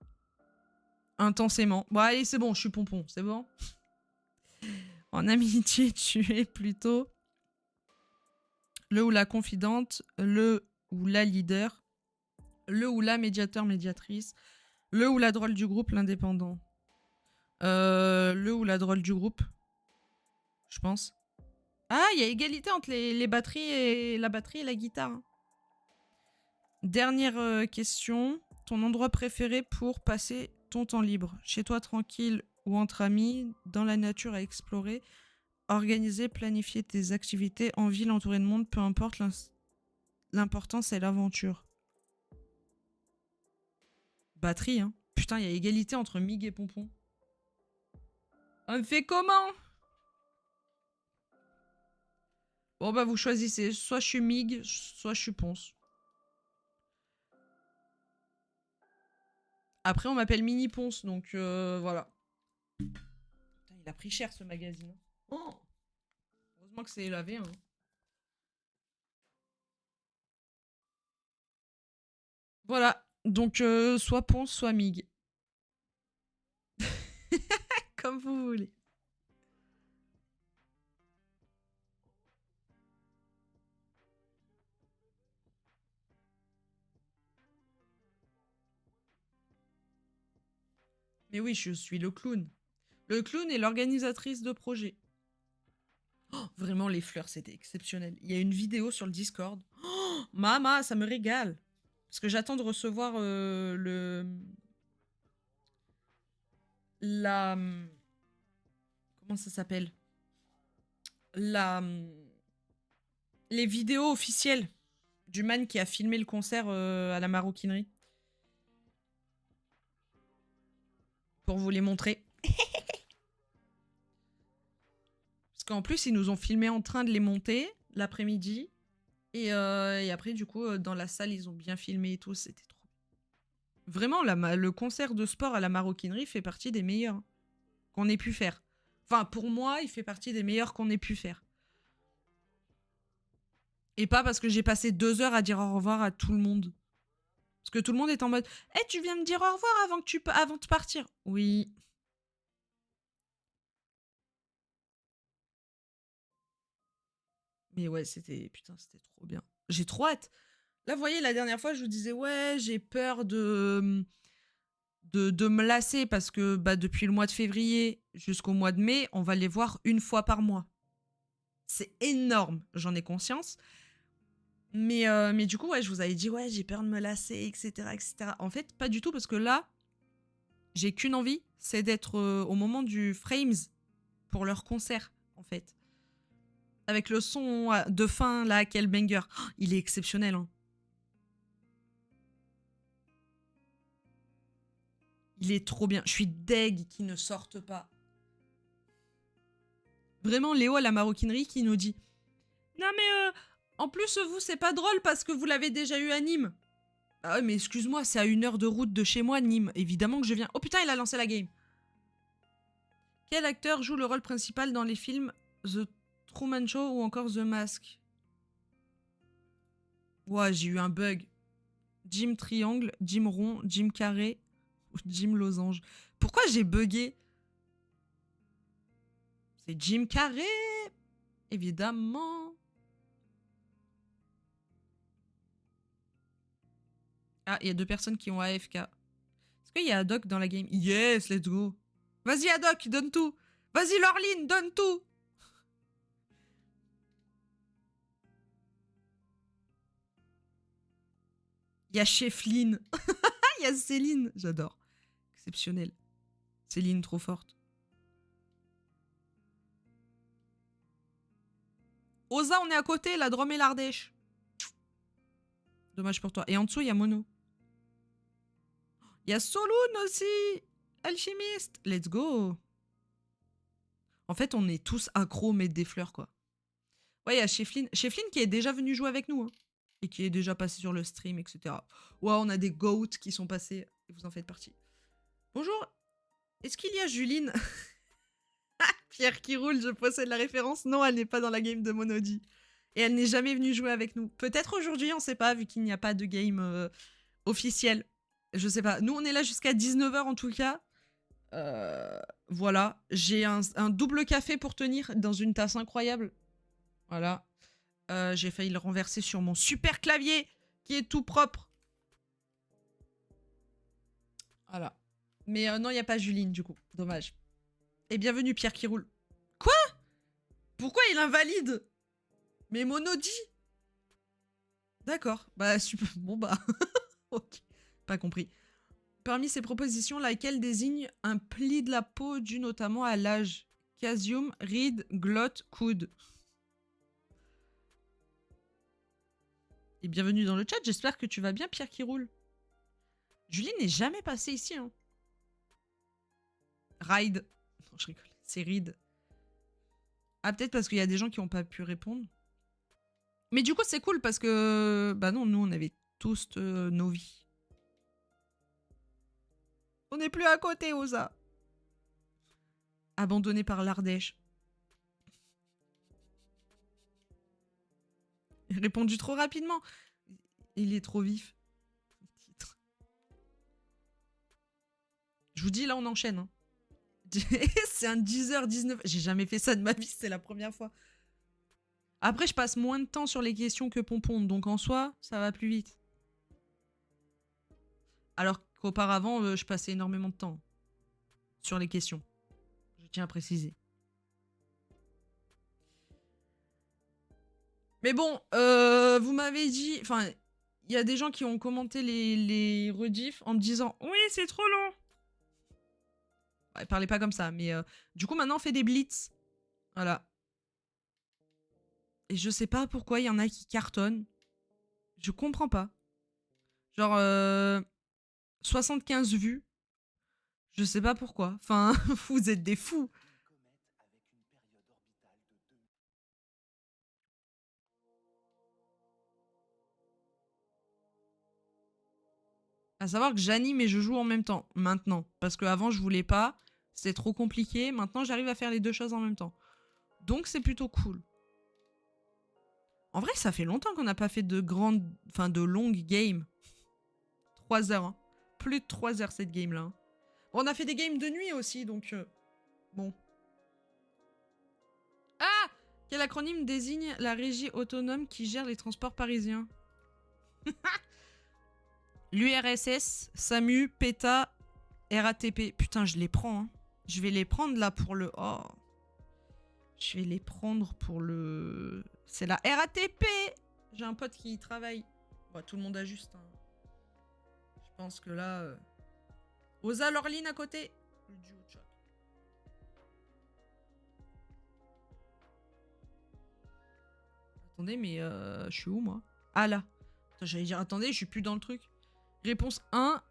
Speaker 1: Intensément. Bon, allez, c'est bon, je suis Pompon, c'est bon. En amitié, tu es plutôt le ou la confidente, le ou la leader, le ou la médiateur, médiatrice, le ou la drôle du groupe, l'indépendant. Le ou la drôle du groupe, je pense. Ah, il y a égalité entre les batteries et la batterie et la guitare. Dernière question. Ton endroit préféré pour passer ton temps libre? Chez toi tranquille ou entre amis, dans la nature à explorer, organiser, planifier tes activités en ville entourée de monde, peu importe, l'important c'est l'aventure. Batterie, hein. Putain, il y a égalité entre Mig et Pompon. On fait comment? Bon bah vous choisissez, soit je suis Mig, soit je suis Ponce. Après on m'appelle Mini Ponce, donc voilà. Putain, il a pris cher ce magazine. Oh, heureusement que c'est lavé. Hein. Voilà, donc soit Ponce, soit Mig. Comme vous voulez. Mais oui, je suis le clown. Le clown est l'organisatrice de projet. Oh, vraiment, les fleurs, c'était exceptionnel. Il y a une vidéo sur le Discord. Oh, Mama, ça me régale. Parce que j'attends de recevoir la... Comment ça s'appelle? Les vidéos officielles du man qui a filmé le concert à la maroquinerie. Pour vous les montrer. Parce qu'en plus, ils nous ont filmé en train de les monter l'après-midi. Et après, du coup, dans la salle, ils ont bien filmé et tout. C'était trop. Vraiment, le concert de sport à la maroquinerie fait partie des meilleurs qu'on ait pu faire. Enfin, pour moi, il fait partie des meilleurs qu'on ait pu faire. Et pas parce que j'ai passé 2 heures à dire au revoir à tout le monde. Parce que tout le monde est en mode « Eh, tu viens me dire au revoir avant de partir ?» Oui. Mais ouais, c'était... Putain, c'était trop bien. J'ai trop hâte. Là, vous voyez, la dernière fois, je vous disais « Ouais, j'ai peur de me lasser parce que bah, depuis le mois de février jusqu'au mois de mai, on va les voir une fois par mois. » C'est énorme, j'en ai conscience. Mais du coup, ouais, je vous avais dit « Ouais, j'ai peur de me lasser, etc. etc. » En fait, pas du tout, parce que là, j'ai qu'une envie, c'est d'être au moment du Frames pour leur concert, en fait. Avec le son de fin, là, quel banger. Oh, il est exceptionnel, hein. Il est trop bien. Je suis deg qu'ils ne sortent pas. Vraiment, Léo à la maroquinerie qui nous dit « Non mais, en plus, vous, c'est pas drôle parce que vous l'avez déjà eu à Nîmes. » Ah ouais, mais excuse-moi, c'est à 1 heure de route de chez moi, Nîmes. Évidemment que je viens... Oh putain, il a lancé la game. Quel acteur joue le rôle principal dans les films The Truman Show ou encore The Mask? Ouah, j'ai eu un bug. Jim Triangle, Jim Rond, Jim Carré ou Jim Losange. Pourquoi j'ai bugué? C'est Jim Carrey. Évidemment. Ah, il y a 2 personnes qui ont AFK. Est-ce qu'il y a Haddock dans la game? Yes, let's go. Vas-y, Haddock, donne tout. Vas-y, Laureline, donne tout. Il y a Chefline. Il y a Céline. J'adore. Exceptionnel. Céline, trop forte. Oza, on est à côté, la Drôme et l'Ardèche. Dommage pour toi. Et en dessous, il y a Mono. Il y a Soloun aussi. Alchimiste. Let's go. En fait, on est tous accros, mettre des fleurs, quoi. Ouais, il y a Chefline. Chefline qui est déjà venu jouer avec nous. Hein, et qui est déjà passé sur le stream, etc. Ouais, on a des goats qui sont passés. Et vous en faites partie. Bonjour. Est-ce qu'il y a Juline? Pierre qui roule, je possède la référence. Non, elle n'est pas dans la game de Monody. Et elle n'est jamais venue jouer avec nous. Peut-être aujourd'hui, on sait pas, vu qu'il n'y a pas de game officiel. Je sais pas. Nous, on est là jusqu'à 19 h en tout cas. Voilà. J'ai un double café pour tenir dans une tasse incroyable. Voilà. J'ai failli le renverser sur mon super clavier qui est tout propre. Voilà. Mais non, il n'y a pas Juline, du coup. Dommage. Et bienvenue, Pierre qui roule. Quoi? Pourquoi il invalide? Mais Monody? D'accord. Bah, super. Bon, bah. Ok. Pas compris. Parmi ces propositions, laquelle désigne un pli de la peau dû notamment à l'âge? Casium, ride, glotte, coude. Et bienvenue dans le chat. J'espère que tu vas bien, Pierre qui roule. Julie n'est jamais passée ici. Hein. Ride. Non, je rigole. C'est ride. Ah, peut-être parce qu'il y a des gens qui n'ont pas pu répondre. Mais du coup, c'est cool parce que... Bah non, nous, on avait tous nos vies. On n'est plus à côté, Oza. Abandonné par l'Ardèche. Répondu trop rapidement. Il est trop vif. Je vous dis, là, on enchaîne. Hein. C'est un 10h19. J'ai jamais fait ça de ma vie, c'est la première fois. Après, je passe moins de temps sur les questions que Pompon, donc en soi, ça va plus vite. Alors qu'auparavant, je passais énormément de temps sur les questions. Je tiens à préciser. Mais bon, vous m'avez dit... Enfin, il y a des gens qui ont commenté les rediffs en me disant « Oui, c'est trop long !» Ouais, parlez pas comme ça, mais du coup, maintenant, on fait des blitz. Voilà. Et je sais pas pourquoi il y en a qui cartonnent. Je comprends pas. Genre, 75 vues. Je sais pas pourquoi. Enfin, vous êtes des fous. À savoir que j'anime et je joue en même temps. Maintenant. Parce qu'avant, je voulais pas. C'était trop compliqué. Maintenant, j'arrive à faire les deux choses en même temps. Donc, c'est plutôt cool. En vrai, ça fait longtemps qu'on n'a pas fait de grandes... Enfin, de longues games. 3 heures. Hein. Plus de 3 heures, cette game-là. Hein. Bon, on a fait des games de nuit aussi, donc... bon. Ah! Quel acronyme désigne la régie autonome qui gère les transports parisiens? L'URSS, SAMU, PETA, RATP. Putain, je les prends. Hein. Je vais les prendre là pour le... Oh. Je vais les prendre pour le... C'est la RATP. J'ai un pote qui y travaille. Bon, tout le monde a juste... Hein. Je pense que là... Oza Lorline à côté. Le duo de choc. Attendez, mais je suis où, moi? Ah, là. J'allais dire, attendez, je suis plus dans le truc. Réponse 1.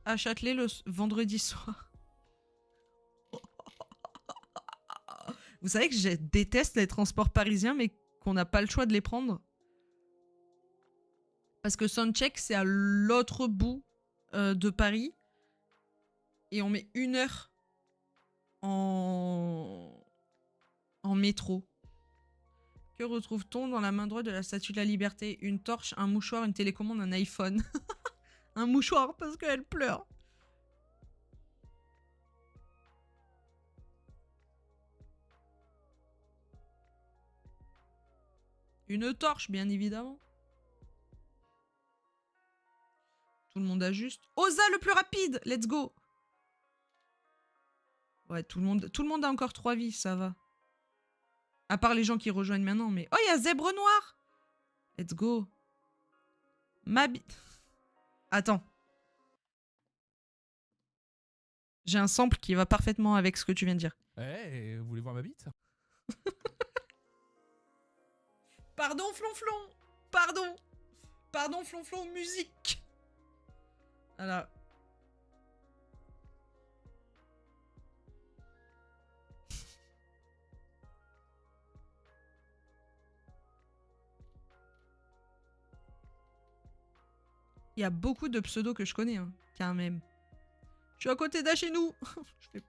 Speaker 1: À Châtelet le vendredi soir. Vous savez que je déteste les transports parisiens, mais qu'on n'a pas le choix de les prendre. Parce que Soundcheck, c'est à l'autre bout de Paris. Et on met 1 heure en métro. Que retrouve-t-on dans la main droite de la Statue de la Liberté? Une torche, un mouchoir, une télécommande, un iPhone. Un mouchoir parce qu'elle pleure. Une torche, bien évidemment. Tout le monde a juste. Osa le plus rapide. Let's go. Ouais, tout le monde a encore 3 vies, ça va. À part les gens qui rejoignent maintenant, mais... Oh, il y a Zèbre Noir. Let's go. Ma bite. Attends. J'ai un sample qui va parfaitement avec ce que tu viens de dire.
Speaker 3: Eh, vous voulez voir ma bite?
Speaker 1: Pardon, Flonflon. Pardon. Pardon, Flonflon, musique. Voilà. Il y a beaucoup de pseudos que je connais, hein, quand même. Je suis à côté d'Achenou. Je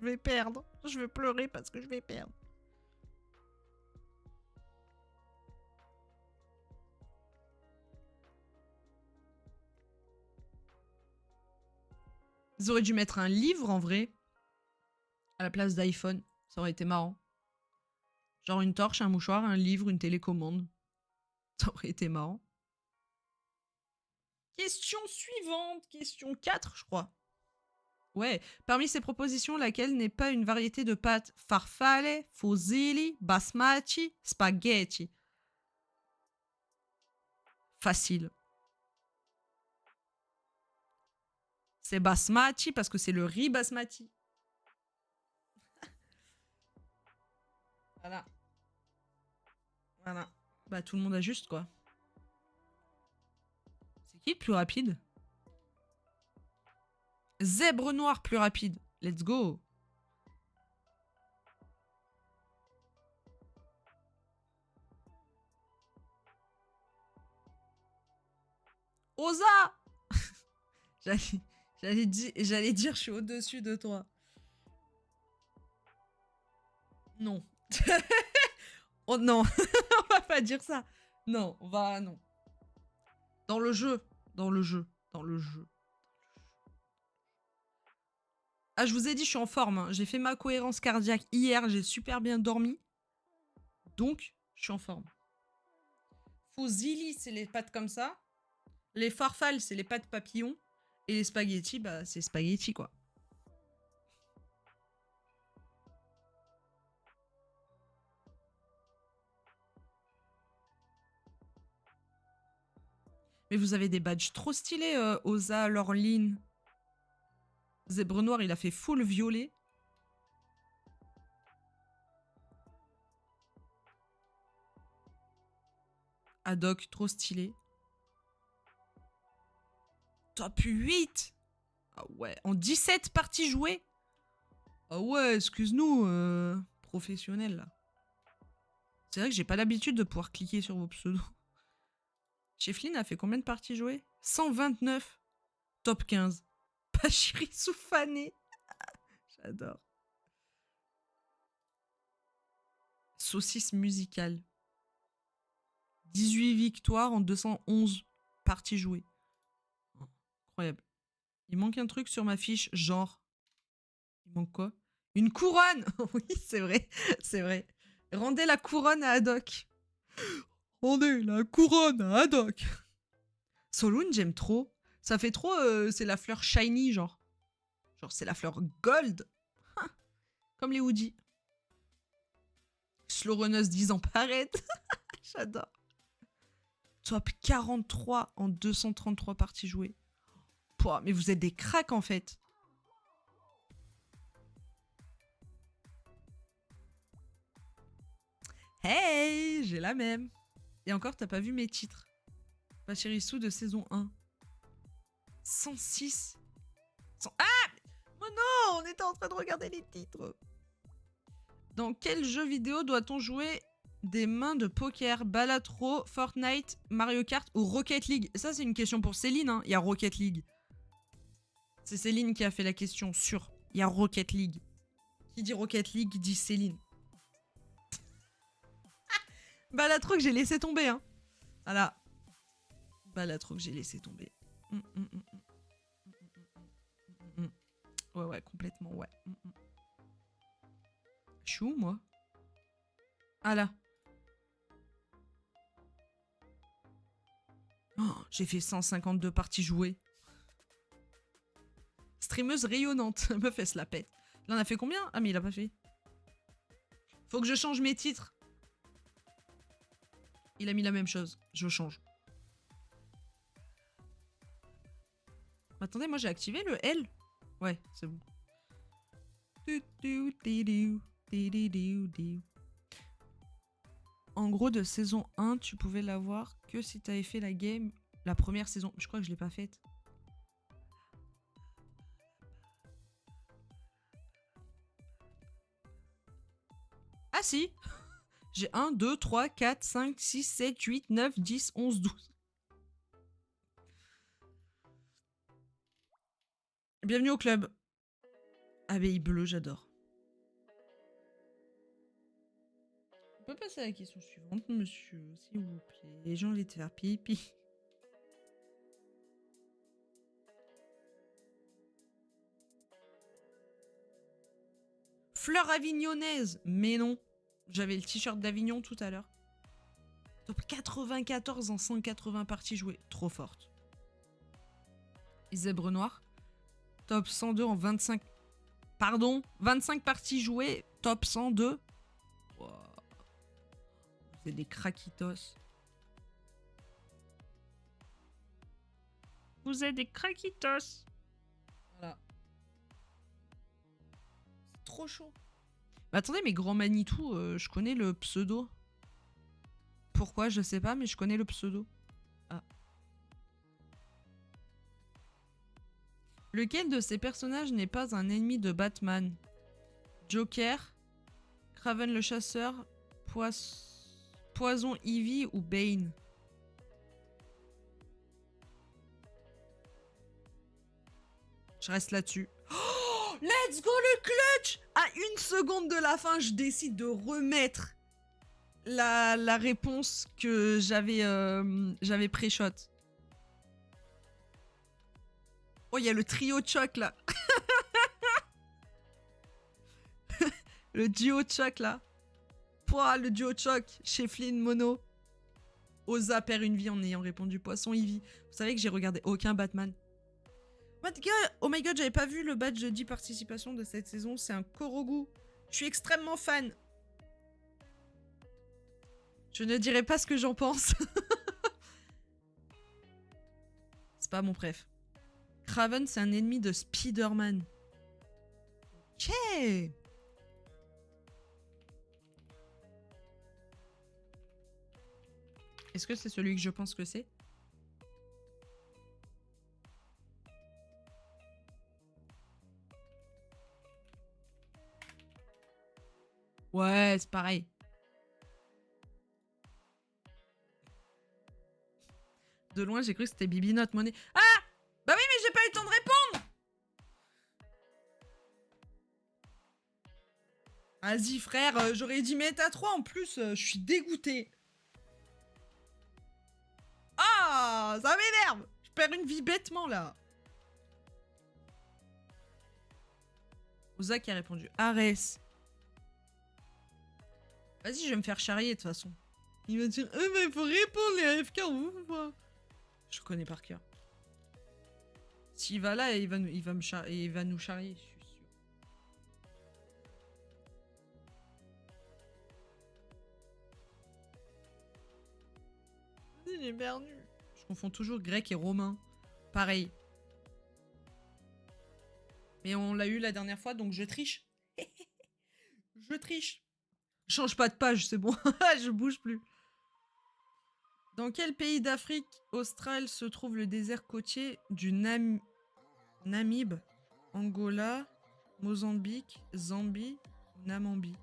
Speaker 1: vais perdre. Je vais pleurer parce que je vais perdre. Ils auraient dû mettre un livre en vrai à la place d'iPhone. Ça aurait été marrant. Genre une torche, un mouchoir, un livre, une télécommande. Ça aurait été marrant. Question suivante. Question 4, je crois. Ouais. Parmi ces propositions, laquelle n'est pas une variété de pâtes? Farfalle, fusilli, basmati, spaghetti. Facile. C'est basmati parce que c'est le riz basmati. Voilà. Voilà. Bah tout le monde a juste quoi. C'est qui le plus rapide? Zèbre noir plus rapide. Let's go. Osa. J'allais dire je suis au-dessus de toi. Non. Oh non. On va pas dire ça. Non, on va... Non. Dans le jeu. Dans le jeu. Dans le jeu. Ah, je vous ai dit, je suis en forme. Hein. J'ai fait ma cohérence cardiaque hier. J'ai super bien dormi. Donc, je suis en forme. Fusilli, c'est les pâtes comme ça. Les farfales, c'est les pâtes papillons. Et les spaghettis, bah, c'est spaghetti, quoi. Mais vous avez des badges trop stylés, Osa, Lorline. Zèbre noir, il a fait full violet. Haddock, trop stylé. Top 8. Ah ouais, en 17 parties jouées. Ah ouais, excuse-nous, professionnel, là. C'est vrai que j'ai pas l'habitude de pouvoir cliquer sur vos pseudos. Cheflin a fait combien de parties jouées? 129. Top 15. Pachiri Soufané. J'adore. Saucisse musicale. 18 victoires en 211 parties jouées. Incroyable. Il manque un truc sur ma fiche, genre. Il manque quoi? Une couronne. Oui, c'est vrai. C'est vrai. Rendez la couronne à Haddock. Rendez la couronne à Haddock. Soloon, j'aime trop. Ça fait trop... c'est la fleur shiny, genre. Genre, c'est la fleur gold. Comme les hoodies. Slow Runneuse 10 ans paraît. J'adore. Top 43 en 233 parties jouées. Pouah, mais vous êtes des cracks, en fait. Hey, j'ai la même. Et encore, t'as pas vu mes titres. Pachirisu de saison 1. 106. Ah! Oh non, on était en train de regarder les titres. Dans quel jeu vidéo doit-on jouer des mains de poker? Balatro, Fortnite, Mario Kart ou Rocket League? Ça, c'est une question pour Céline. Hein. Il y a Rocket League. C'est Céline qui a fait la question, sûr. Il y a Rocket League. Qui dit Rocket League dit Céline. Balatro que j'ai laissé tomber. Hein. Voilà. Balatro que j'ai laissé tomber. Ouais, ouais, complètement, ouais. Je suis où, moi? Ah là. Oh, j'ai fait 152 parties jouées. Streameuse rayonnante. La meuf, elle se la pète. Là, on a fait combien? Ah, mais il a pas fait. Faut que je change mes titres. Il a mis la même chose. Je change. Attendez, moi j'ai activé le L. Ouais, c'est bon. En gros, de saison 1, tu pouvais l'avoir que si t'avais fait la game la première saison. Je crois que je l'ai pas faite. Ah si. J'ai 1, 2, 3, 4, 5, 6, 7, 8, 9, 10, 11, 12. Bienvenue au club. Abeille bleue, j'adore. On peut passer à la question suivante, monsieur, s'il vous plaît. J'ai envie de faire pipi. Fleur avignonnaise. Mais non. J'avais le t-shirt d'Avignon tout à l'heure. Top 94 en 180 parties jouées. Trop forte. Zèbre noir. Top 102 en 25... Pardon, 25 parties jouées. Top 102. Wow. Vous êtes des craquitos. Vous êtes des craquitos. Voilà. C'est trop chaud. Mais attendez, mais Grand Manitou, je connais le pseudo. Pourquoi, je sais pas, mais je connais le pseudo. Ah. Lequel de ces personnages n'est pas un ennemi de Batman? Joker, Kraven le chasseur, Poison Ivy ou Bane? Je reste là-dessus. Oh, let's go le clutch! À 1 seconde de la fin, je décide de remettre la réponse que j'avais pré-shot. Oh, il y a le trio choc là. Le duo choc là. Pouah, le duo choc chez Flynn Mono. Oza perd une vie en ayant répondu Poisson Ivy. Vous savez que j'ai regardé aucun Batman. Oh my god, j'avais pas vu le badge de 10 participations de cette saison. C'est un Korogu. Je suis extrêmement fan. Je ne dirai pas ce que j'en pense. C'est pas mon préf. Kraven, c'est un ennemi de Spider-Man. Ok. Est-ce que c'est celui que je pense que c'est? Ouais, c'est pareil. De loin, j'ai cru que c'était Bibi Note Monnaie. Ah! Bah oui, mais j'ai pas eu le temps de répondre! Vas-y, frère, j'aurais dit Méta 3 en plus, je suis dégoûté. Ah, ça m'énerve! Je perds une vie bêtement, là. Oza qui a répondu Ares. Vas-y, je vais me faire charrier, de toute façon. Il va dire, mais il faut répondre les AFK, ou pas? Je connais par cœur. S'il va là, il va nous charrier, je suis sûr. Il est perdu. Je confonds toujours grec et romain. Pareil. Mais on l'a eu la dernière fois, donc je triche. Je triche. Change pas de page, c'est bon. Je bouge plus. Dans quel pays d'Afrique australe se trouve le désert côtier du Namib, Angola, Mozambique, Zambie, Namibie?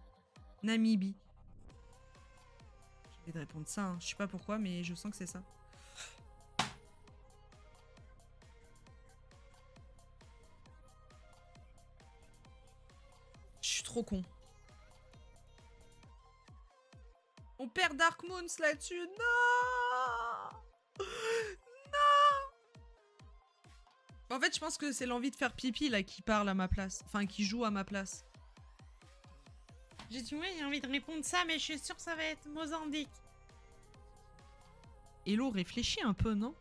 Speaker 1: Je vais répondre ça, hein. Je sais pas pourquoi, mais je sens que c'est ça. Je suis trop con. On perd Dark Moons là-dessus. Non! Non! En fait, je pense que c'est l'envie de faire pipi là qui parle à ma place. Enfin, qui joue à ma place. J'ai dit, oui, j'ai envie de répondre ça, mais je suis sûre que ça va être Mozambique. Hello, réfléchis un peu, non?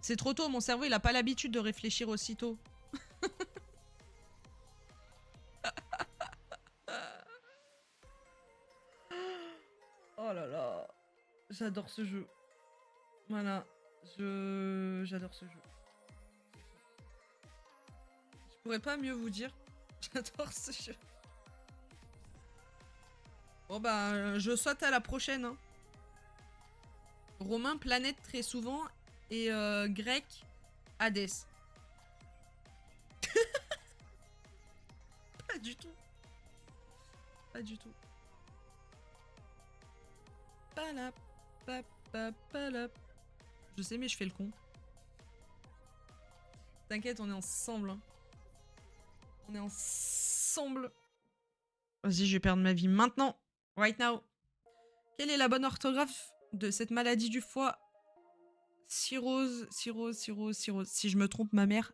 Speaker 1: C'est trop tôt, mon cerveau, il a pas l'habitude de réfléchir aussitôt. Oh là là. J'adore ce jeu. Voilà. J'adore ce jeu. Je pourrais pas mieux vous dire. J'adore ce jeu. Bon bah, je saute à la prochaine. Hein. Romain, planète très souvent. Et grec, Hadès. Pas du tout. Pas du tout. Palap, pap, pap, palap. Je sais, mais je fais le con. T'inquiète, on est ensemble. Hein. On est ensemble. Vas-y, je vais perdre ma vie maintenant. Right now. Quelle est la bonne orthographe de cette maladie du foie? Cirrhose, cirrhose, cirrhose, cirrhose. Si je me trompe, ma mère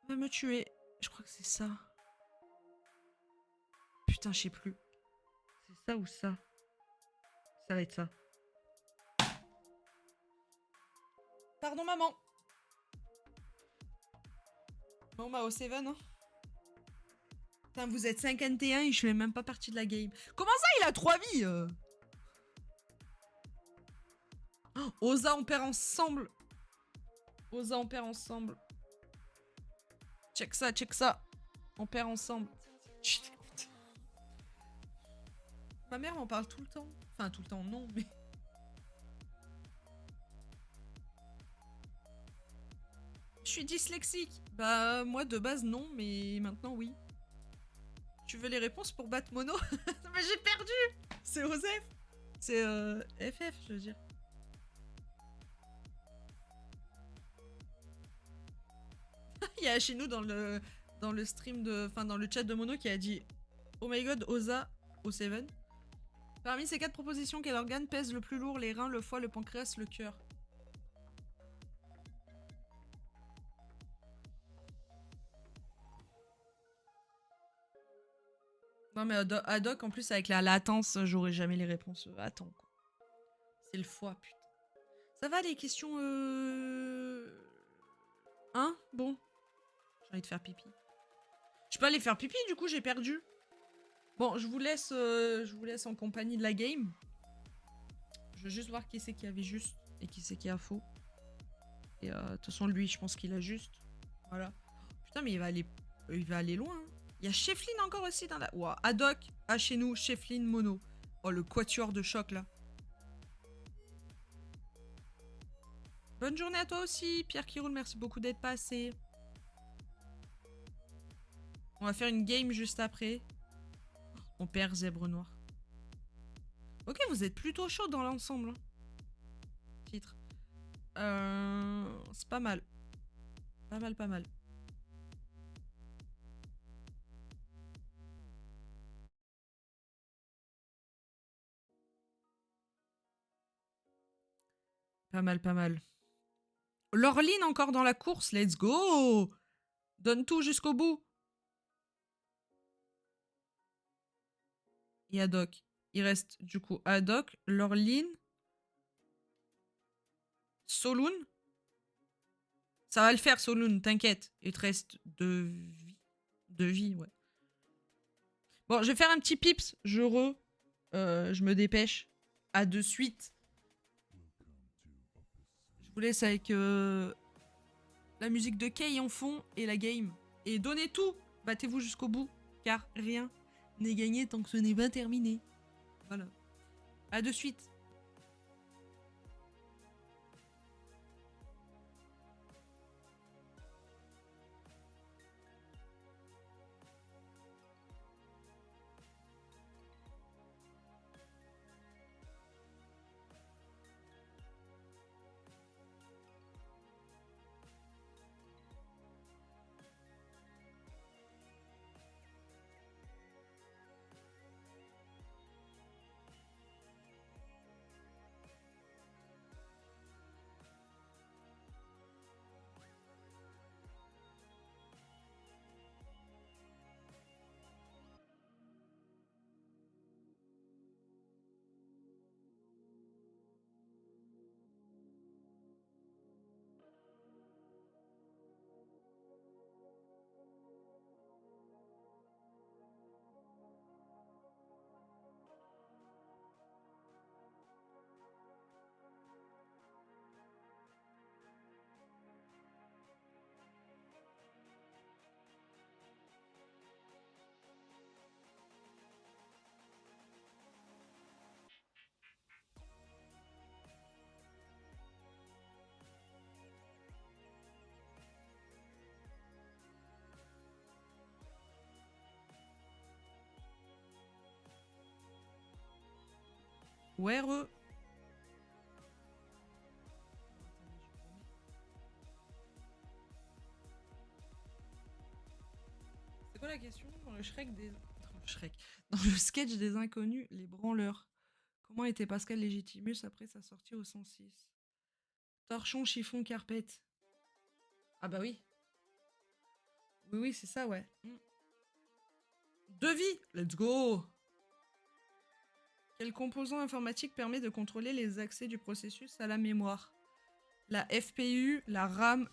Speaker 1: va me tuer. Je crois que c'est ça. Putain, je sais plus. C'est ça ou ça? Ça va être ça. Pardon, maman. Bon, bah, au 7, hein. Putain, vous êtes 51 et je fais même pas partie de la game. Comment ça, il a 3 vies Oh, Oza, on perd ensemble. Oza, on perd ensemble. Check ça, check ça. On perd ensemble. Chut. Ma mère m'en parle tout le temps. Enfin, tout le temps, non, mais... Je suis dyslexique. Bah, moi, de base, non, mais maintenant, oui. Tu veux les réponses pour battre Mono? Mais j'ai perdu. C'est Osef. C'est FF, je veux dire. Il y a chez nous dans le stream de... Enfin, dans le chat de Mono qui a dit « Oh my god, Oza au 7 ». Parmi ces 4 propositions, quel organe pèse le plus lourd? Les reins, le foie, le pancréas, le cœur. Non mais ad hoc, en plus avec la latence, j'aurais jamais les réponses. Attends quoi. C'est le foie, putain. Ça va les questions Hein? Bon. J'ai envie de faire pipi. Je peux aller faire pipi, du coup j'ai perdu. Bon, je vous laisse en compagnie de la game. Je veux juste voir qui c'est qui avait juste et qui c'est qui a faux. Et de toute façon, lui, je pense qu'il a juste. Voilà. Putain, mais il va aller loin. Hein. Il y a Chefline encore aussi dans la... Ouah, Haddock, à chez nous, Chefline, Mono. Oh, le quatuor de choc, là. Bonne journée à toi aussi, Pierre qui roule. Merci beaucoup d'être passé. On va faire une game juste après. On perd Zèbre Noir. Ok, vous êtes plutôt chaud dans l'ensemble. Hein. Titre. C'est pas mal. Pas mal, pas mal. Pas mal, pas mal. Laureline encore dans la course, let's go! Donne tout jusqu'au bout. Et Haddock. Il reste du coup Haddock, Laureline, Soloun. Ça va le faire, Soloun, t'inquiète. Il te reste 2 vies. 2 vies, ouais. Bon, je vais faire un petit pips. Je me dépêche. À de suite. Je vous laisse avec la musique de Kay en fond et la game. Et donnez tout. Battez-vous jusqu'au bout. Car rien n'est gagné tant que ce n'est pas terminé. Voilà. À de suite. Where eux? C'est quoi la question? Dans le Shrek des... Dans le Shrek. Dans le sketch des inconnus, les branleurs. Comment était Pascal Légitimus après sa sortie au 106? Torchon, chiffon, carpette. Ah bah oui. Oui, oui, c'est ça, ouais. Devis. Let's go. Quel composant informatique permet de contrôler les accès du processus à la mémoire? La FPU, la RAM,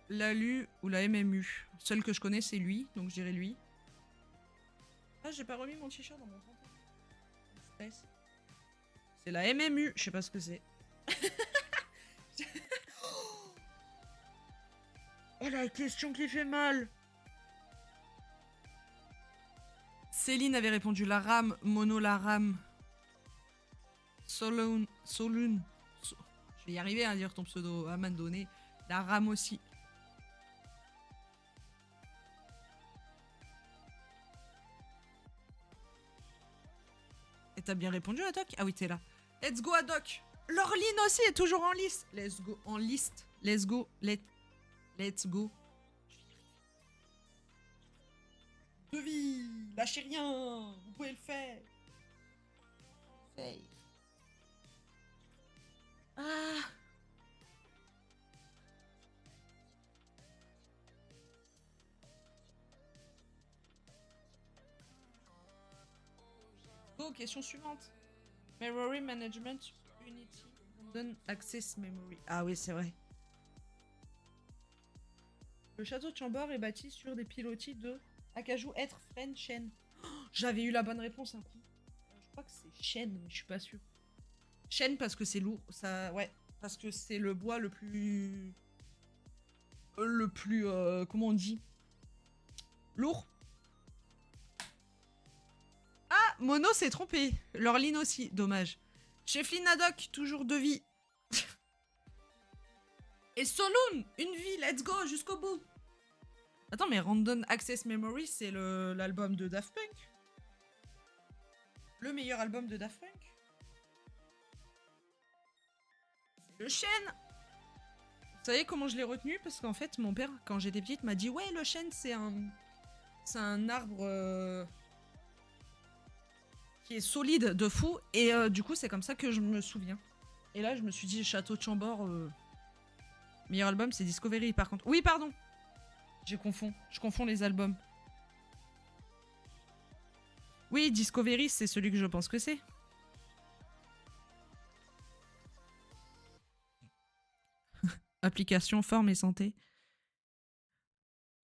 Speaker 1: l'ALU ou la MMU? Celle que je connais, c'est lui, donc je dirais lui. Ah, j'ai pas remis mon t-shirt dans mon pantalon. Stress. C'est la MMU, je sais pas ce que c'est. Oh la question qui fait mal. Céline avait répondu la RAM, Mono la RAM. Solun. Je vais y arriver à dire ton pseudo, à donné. La RAM aussi. Et t'as bien répondu à Doc? Ah oui, t'es là. Let's go à Doc. Laureline aussi est toujours en liste. Let's go. En liste. Let's go. Let's go. Devis. Lâchez rien. Vous pouvez le faire. Fail. Ah. Go, question suivante. Memory Management Unity Random Access Memory. Ah oui, c'est vrai. Le château de Chambord est bâti sur des pilotis de Acajou, être, frêne, chêne. Oh, j'avais eu la bonne réponse un coup. Je crois que c'est chêne, mais je suis pas sûre. Chêne parce que c'est lourd. Ça, ouais, parce que c'est le bois le plus... comment on dit? Lourd. Ah, Mono s'est trompé. Laureline aussi, dommage. Chefline Haddock, toujours de vie. Et Soloon, une vie, let's go, jusqu'au bout. Attends, mais Random Access Memory, c'est l'album de Daft Punk. Le meilleur album de Daft Punk. C'est le chêne. Vous savez comment je l'ai retenu? Parce qu'en fait, mon père, quand j'étais petite, m'a dit « Ouais, le chêne, c'est un arbre... qui est solide de fou. » Et du coup, c'est comme ça que je me souviens. Et là, je me suis dit « Château de Chambord... meilleur album, c'est Discovery, par contre. » Oui, pardon. Je confonds les albums. Oui, Discovery, c'est celui que je pense que c'est. Application, forme et santé.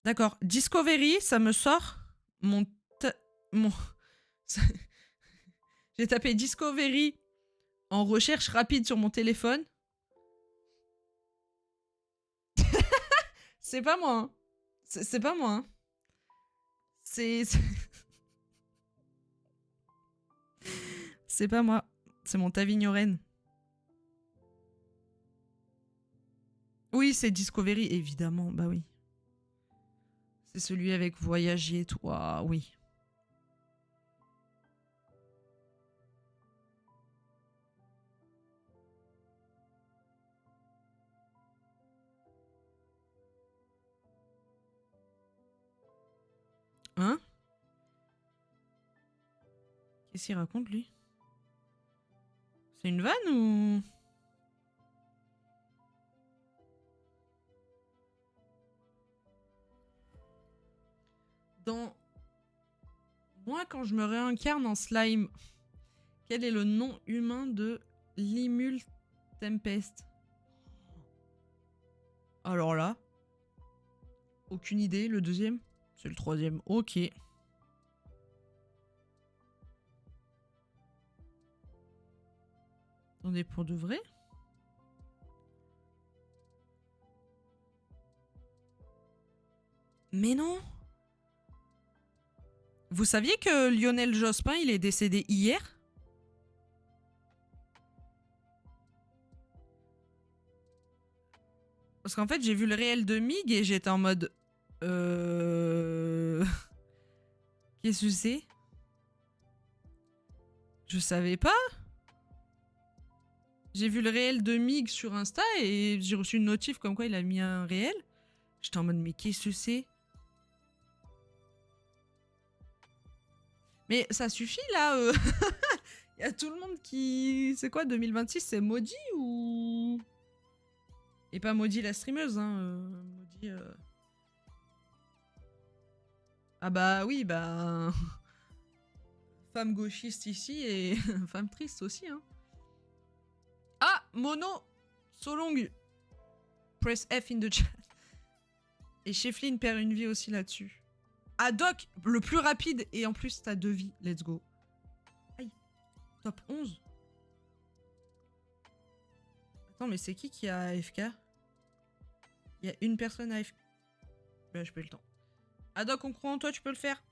Speaker 1: D'accord. Discovery, ça me sort mon... J'ai tapé Discovery en recherche rapide sur mon téléphone. C'est pas moi. Hein. C'est pas moi. Hein. C'est pas moi. C'est mon Tavignoren. Oui, c'est Discovery, évidemment. Bah oui. C'est celui avec Voyager et tout. Ah, oui. Hein? Qu'est-ce qu'il raconte, lui? C'est une vanne ou... Dans... Moi, quand je me réincarne en slime, quel est le nom humain de Limul Tempest? Alors là... Aucune idée. Le deuxième? C'est le troisième. Ok. Attendez, pour de vrai? Mais non! Vous saviez que Lionel Jospin, il est décédé hier? Parce qu'en fait, j'ai vu le réel de Mig et j'étais en mode... Qu'est-ce que c'est? Je savais pas. J'ai vu le réel de Mig sur Insta et j'ai reçu une notif comme quoi il a mis un réel. J'étais en mode, mais qu'est-ce que c'est? Mais ça suffit là. Il y a tout le monde qui. C'est quoi 2026? C'est maudit ou. Et pas maudit la streameuse, hein. Maudit. Ah bah oui, bah. Femme gauchiste ici et femme triste aussi, hein. Ah, Mono Solong. Press F in the chat. Et Sheflin perd une vie aussi là-dessus. Haddock, le plus rapide, et en plus t'as 2 vies. Let's go. Aïe. Top 11. Attends, mais c'est qui a AFK? Il y a une personne à AFK. Bah, je peux le temps. Haddock, on croit en toi, tu peux le faire.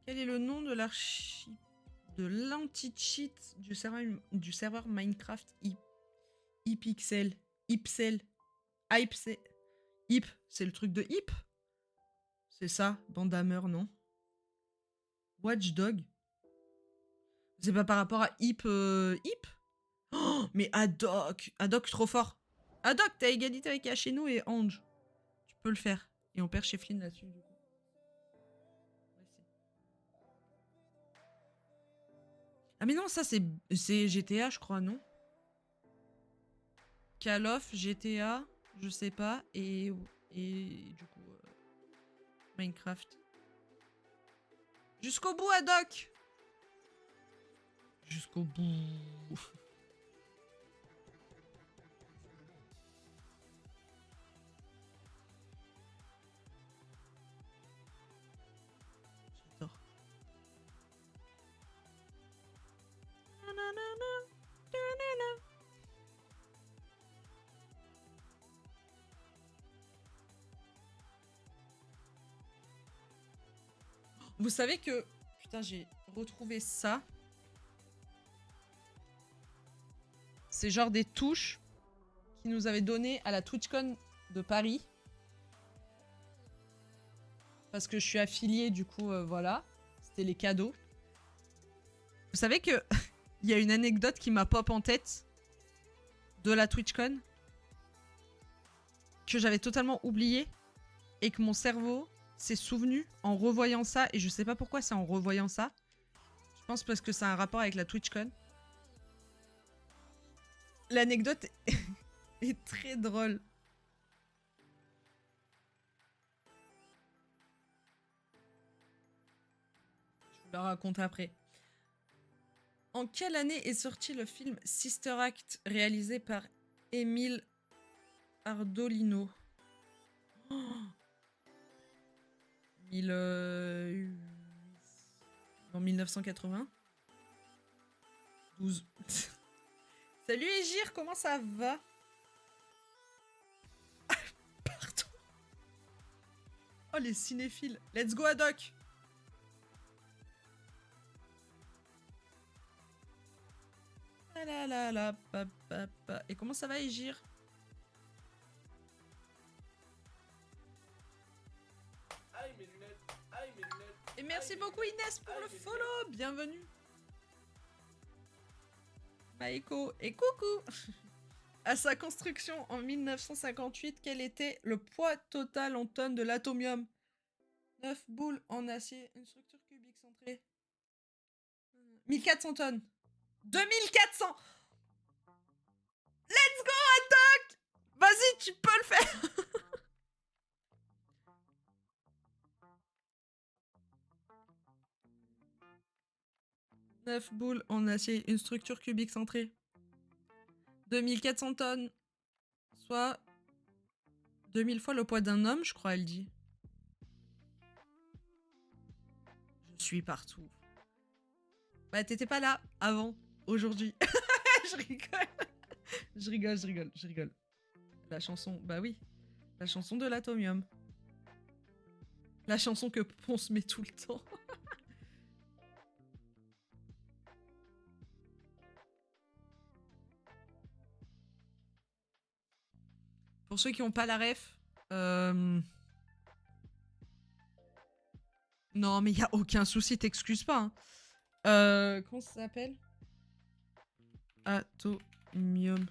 Speaker 1: Quel est le nom de l'archi... de l'anti-cheat du serveur Minecraft Hypixel. Hypsel. Hypsel. Hip, c'est le truc de Hip? C'est ça, Bandhammer, non? Watchdog. C'est pas par rapport à Hip Hip? Oh, mais Haddock! Haddock, trop fort. Haddock, t'as égalité avec Hacheno et Ange. Tu peux le faire. Et on perd chez Flynn là-dessus, du coup. Ah mais non, ça c'est GTA, je crois, non? Call of, GTA, je sais pas, et du coup Minecraft. Jusqu'au bout, Haddock. Jusqu'au bout. J'adore. Vous savez que... Putain, j'ai retrouvé ça. C'est genre des touches qu'ils nous avaient données à la TwitchCon de Paris. Parce que je suis affiliée, du coup, voilà. C'était les cadeaux. Vous savez que... Il y a une anecdote qui m'a pop en tête de la TwitchCon. Que j'avais totalement oublié. Et que mon cerveau... s'est souvenu en revoyant ça, et je sais pas pourquoi c'est en revoyant ça. Je pense parce que ça a un rapport avec la TwitchCon. L'anecdote est très drôle. Je vous la raconte après. En quelle année est sorti le film Sister Act réalisé par Émile Ardolino? En 1980. 12. Salut Egir, comment ça va? Pardon. Oh les cinéphiles. Let's go Haddock. La la la pa, pa, pa. Et comment ça va Egir? Et merci beaucoup Inès pour le follow. Bienvenue. Maïko et coucou. À sa construction en 1958, quel était le poids total en tonnes de l'atomium? 9 boules en acier, une structure cubique centrée. 1400 tonnes. 2400. Let's go Haddock. Vas-y, tu peux le faire. 9 boules en acier, une structure cubique centrée. 2400 tonnes. Soit 2000 fois le poids d'un homme, je crois, elle dit. Je suis partout. Bah, t'étais pas là avant, aujourd'hui. Je rigole. Je rigole. La chanson, bah oui. La chanson de l'atomium. La chanson que Ponce met tout le temps. Pour ceux qui n'ont pas la ref, non, mais il n'y a aucun souci, t'excuses pas. Hein. Comment ça s'appelle? Atomium.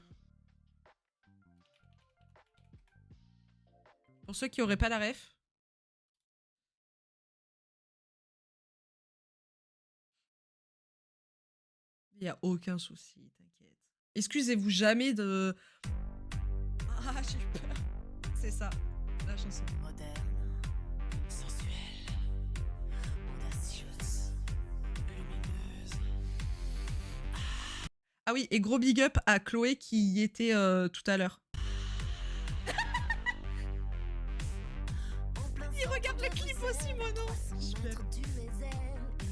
Speaker 1: Pour ceux qui auraient pas la ref. Il y a aucun souci, t'inquiète. Excusez-vous jamais de... Ah, j'ai eu peur. C'est ça, la chanson.
Speaker 4: Moderne, sensuelle, audacieuse, lumineuse.
Speaker 1: Ah oui, et gros big up à Chloé qui y était tout à l'heure. Il regarde le clip aussi, Mono. Super.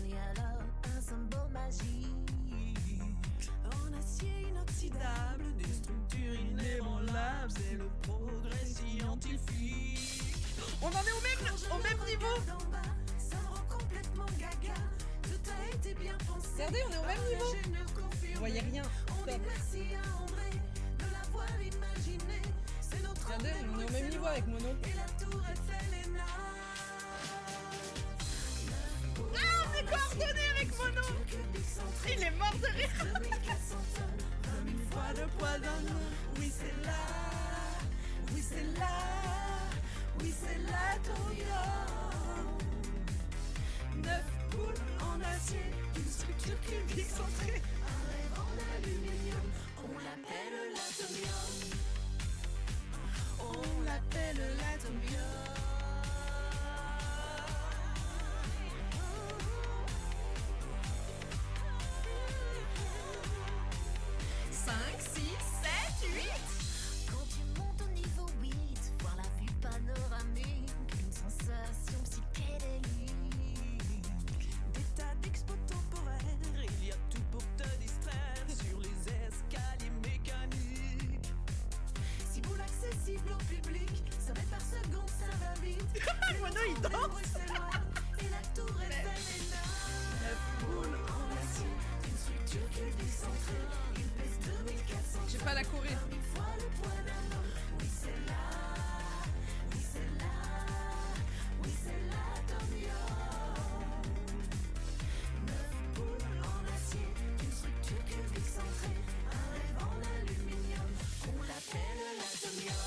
Speaker 4: Il y a là un symbole magique. En acier inoxydable, d'une structure inébranlable, c'est le progrès scientifique.
Speaker 1: On en est au même niveau.
Speaker 4: Ça me rend complètement gaga. Tout a été bien pensé.
Speaker 1: Regardez, on est au même niveau. Vous voyez rien.
Speaker 4: On dit merci à André de l'avoir imaginé. C'est notre
Speaker 1: Regardez, on est au même niveau avec Mono.
Speaker 4: et la tour Eiffel est là.
Speaker 1: Ah, on est coordonnés avec Mono. Il est mort de rire.
Speaker 4: 20 fois le poids d'un an. Oui, c'est là. Oui, c'est là. Oui, c'est l'atomium. 9 boules en acier, une structure cubique centrée. Un rêve en aluminium, on l'appelle l'atomium. On l'appelle l'atomium. 5, 6, 7, 8. Quand tu montes au niveau 8, voir la vue panoramique, une sensation psychédélique. Des tas d'expos temporaires, il y a tout pour te distraire sur les escaliers mécaniques. Si boule accessible au public, 100 mètres par seconde, ça va vite.
Speaker 1: Mono, il danse.
Speaker 4: Et la tour Eiffel est là. 9 boules en acier, une structure cubique centrée. Il pèse 2400.
Speaker 1: J'ai pas la Corée.
Speaker 4: 20 fois le poids d'un homme. Oui, c'est là. Oui, c'est là. Oui, c'est l'atomium. 9 boules en acier, une structure cubique centrée. Un rêve en aluminium. On l'appelle l'atomium.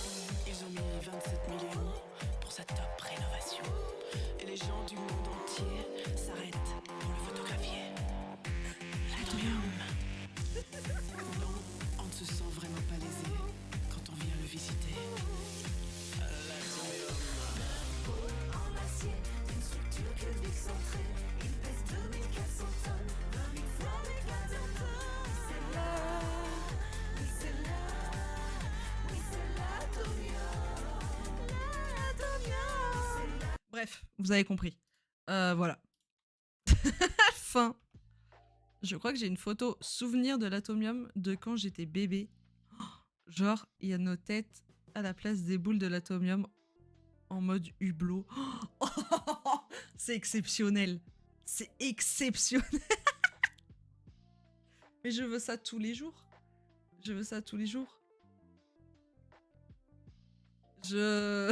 Speaker 4: Ils ont mis 27 millions pour cette top rénovation. Et les gens du monde entier s'arrêtent pour le photographier. L'atomium. Non, on ne se sent vraiment pas lésé quand on vient le visiter. L'atomium. En acier, une structure cubique centrée. Il pèse 2400 tonnes. 20 000 fois l'éclat d'un atome. C'est là. Oui, c'est là. Oui, c'est l'atomium. L'atomium.
Speaker 1: Bref, vous avez compris. Voilà. Fin. Je crois que j'ai une photo souvenir de l'atomium de quand j'étais bébé. Oh, genre, il y a nos têtes à la place des boules de l'atomium en mode hublot. Oh, c'est exceptionnel. C'est exceptionnel. Mais je veux ça tous les jours. Je veux ça tous les jours. Je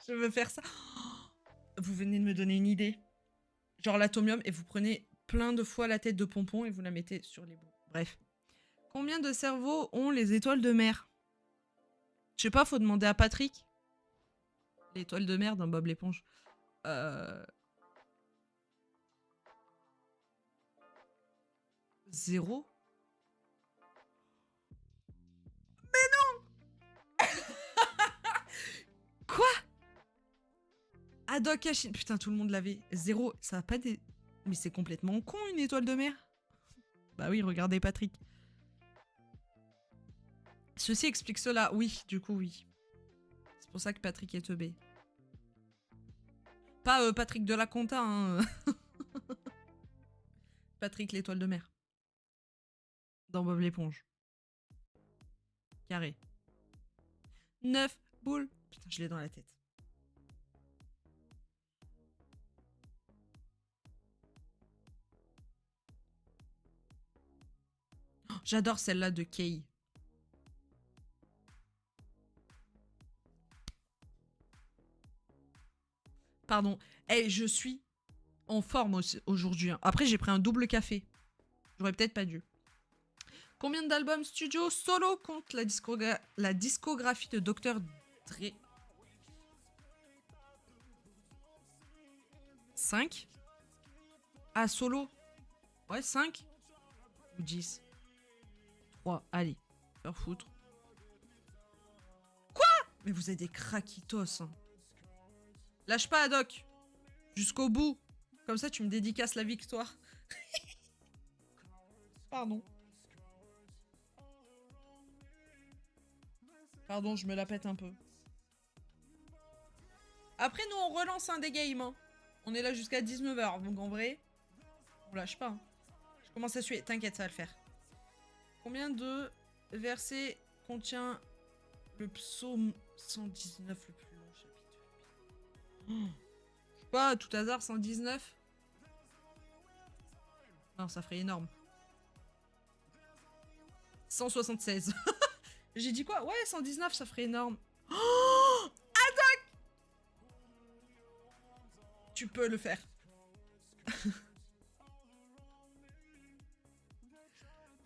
Speaker 1: veux faire ça. Vous venez de me donner une idée. Genre l'atomium, et vous prenez plein de fois la tête de Pompon et vous la mettez sur les bouts. Bref. Combien de cerveaux ont les étoiles de mer? Je sais pas, faut demander à Patrick. L'étoile de mer dans Bob l'éponge. 0. Mais non. Quoi? Haddock Hachine. Putain, tout le monde l'avait. 0. Ça va pas des... Mais c'est complètement con, une étoile de mer. Bah oui, regardez Patrick. Ceci explique cela. Oui, du coup, oui. C'est pour ça que Patrick est teubé. Pas Patrick de la Conta, hein. Patrick l'étoile de mer. Dans Bob l'éponge. Carré. 9 boules. Putain, je l'ai dans la tête. Oh, j'adore celle-là de Kay. Pardon. Eh, je suis en forme aujourd'hui. Hein. Après, j'ai pris un double café. J'aurais peut-être pas dû. Combien d'albums studio solo compte la discographie de Dr. Dre? 5? Ah, solo? Ouais, 5? Ou 10? 3, allez, faire foutre. Quoi? Mais vous êtes des craquitos. Hein. Lâche pas, Doc. Jusqu'au bout. Comme ça, tu me dédicaces la victoire. Pardon. Pardon, je me la pète un peu. Après, nous, on relance un des games. Hein. On est là jusqu'à 19h. Donc, en vrai, on lâche pas. Hein. Je commence à suer. T'inquiète, ça va le faire. Combien de versets contient le psaume 119, le plus long chapitre? Oh. Je sais pas, à tout hasard, 119? Non, ça ferait énorme. 176. J'ai dit quoi? Ouais, 119, ça ferait énorme. Oh, Haddock! Tu peux le faire.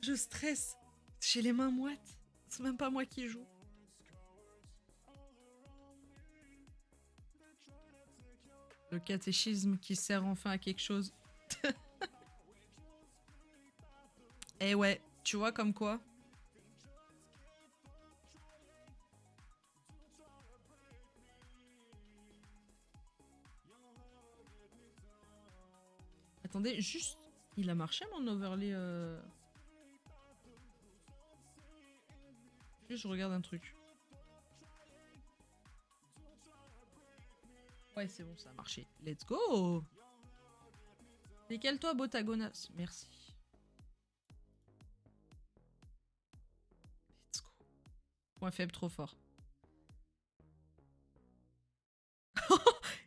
Speaker 1: Je stresse. J'ai les mains moites. C'est même pas moi qui joue. Le catéchisme qui sert enfin à quelque chose. Eh ouais, tu vois comme quoi. Attendez, juste... Il a marché mon overlay Juste, je regarde un truc. Ouais, c'est bon, ça a marché. Let's go! Décale-toi, Botagonas. Merci. Let's go. Point faible trop fort.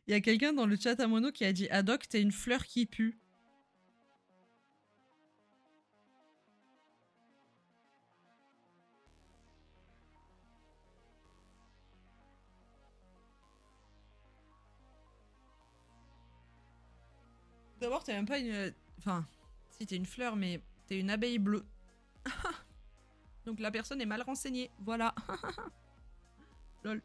Speaker 1: Il y a quelqu'un dans le chat à Mono qui a dit Haddock, t'es une fleur qui pue. D'abord, t'es même pas une... Enfin, si t'es une fleur, mais t'es une abeille bleue. Donc la personne est mal renseignée. Voilà. Lol.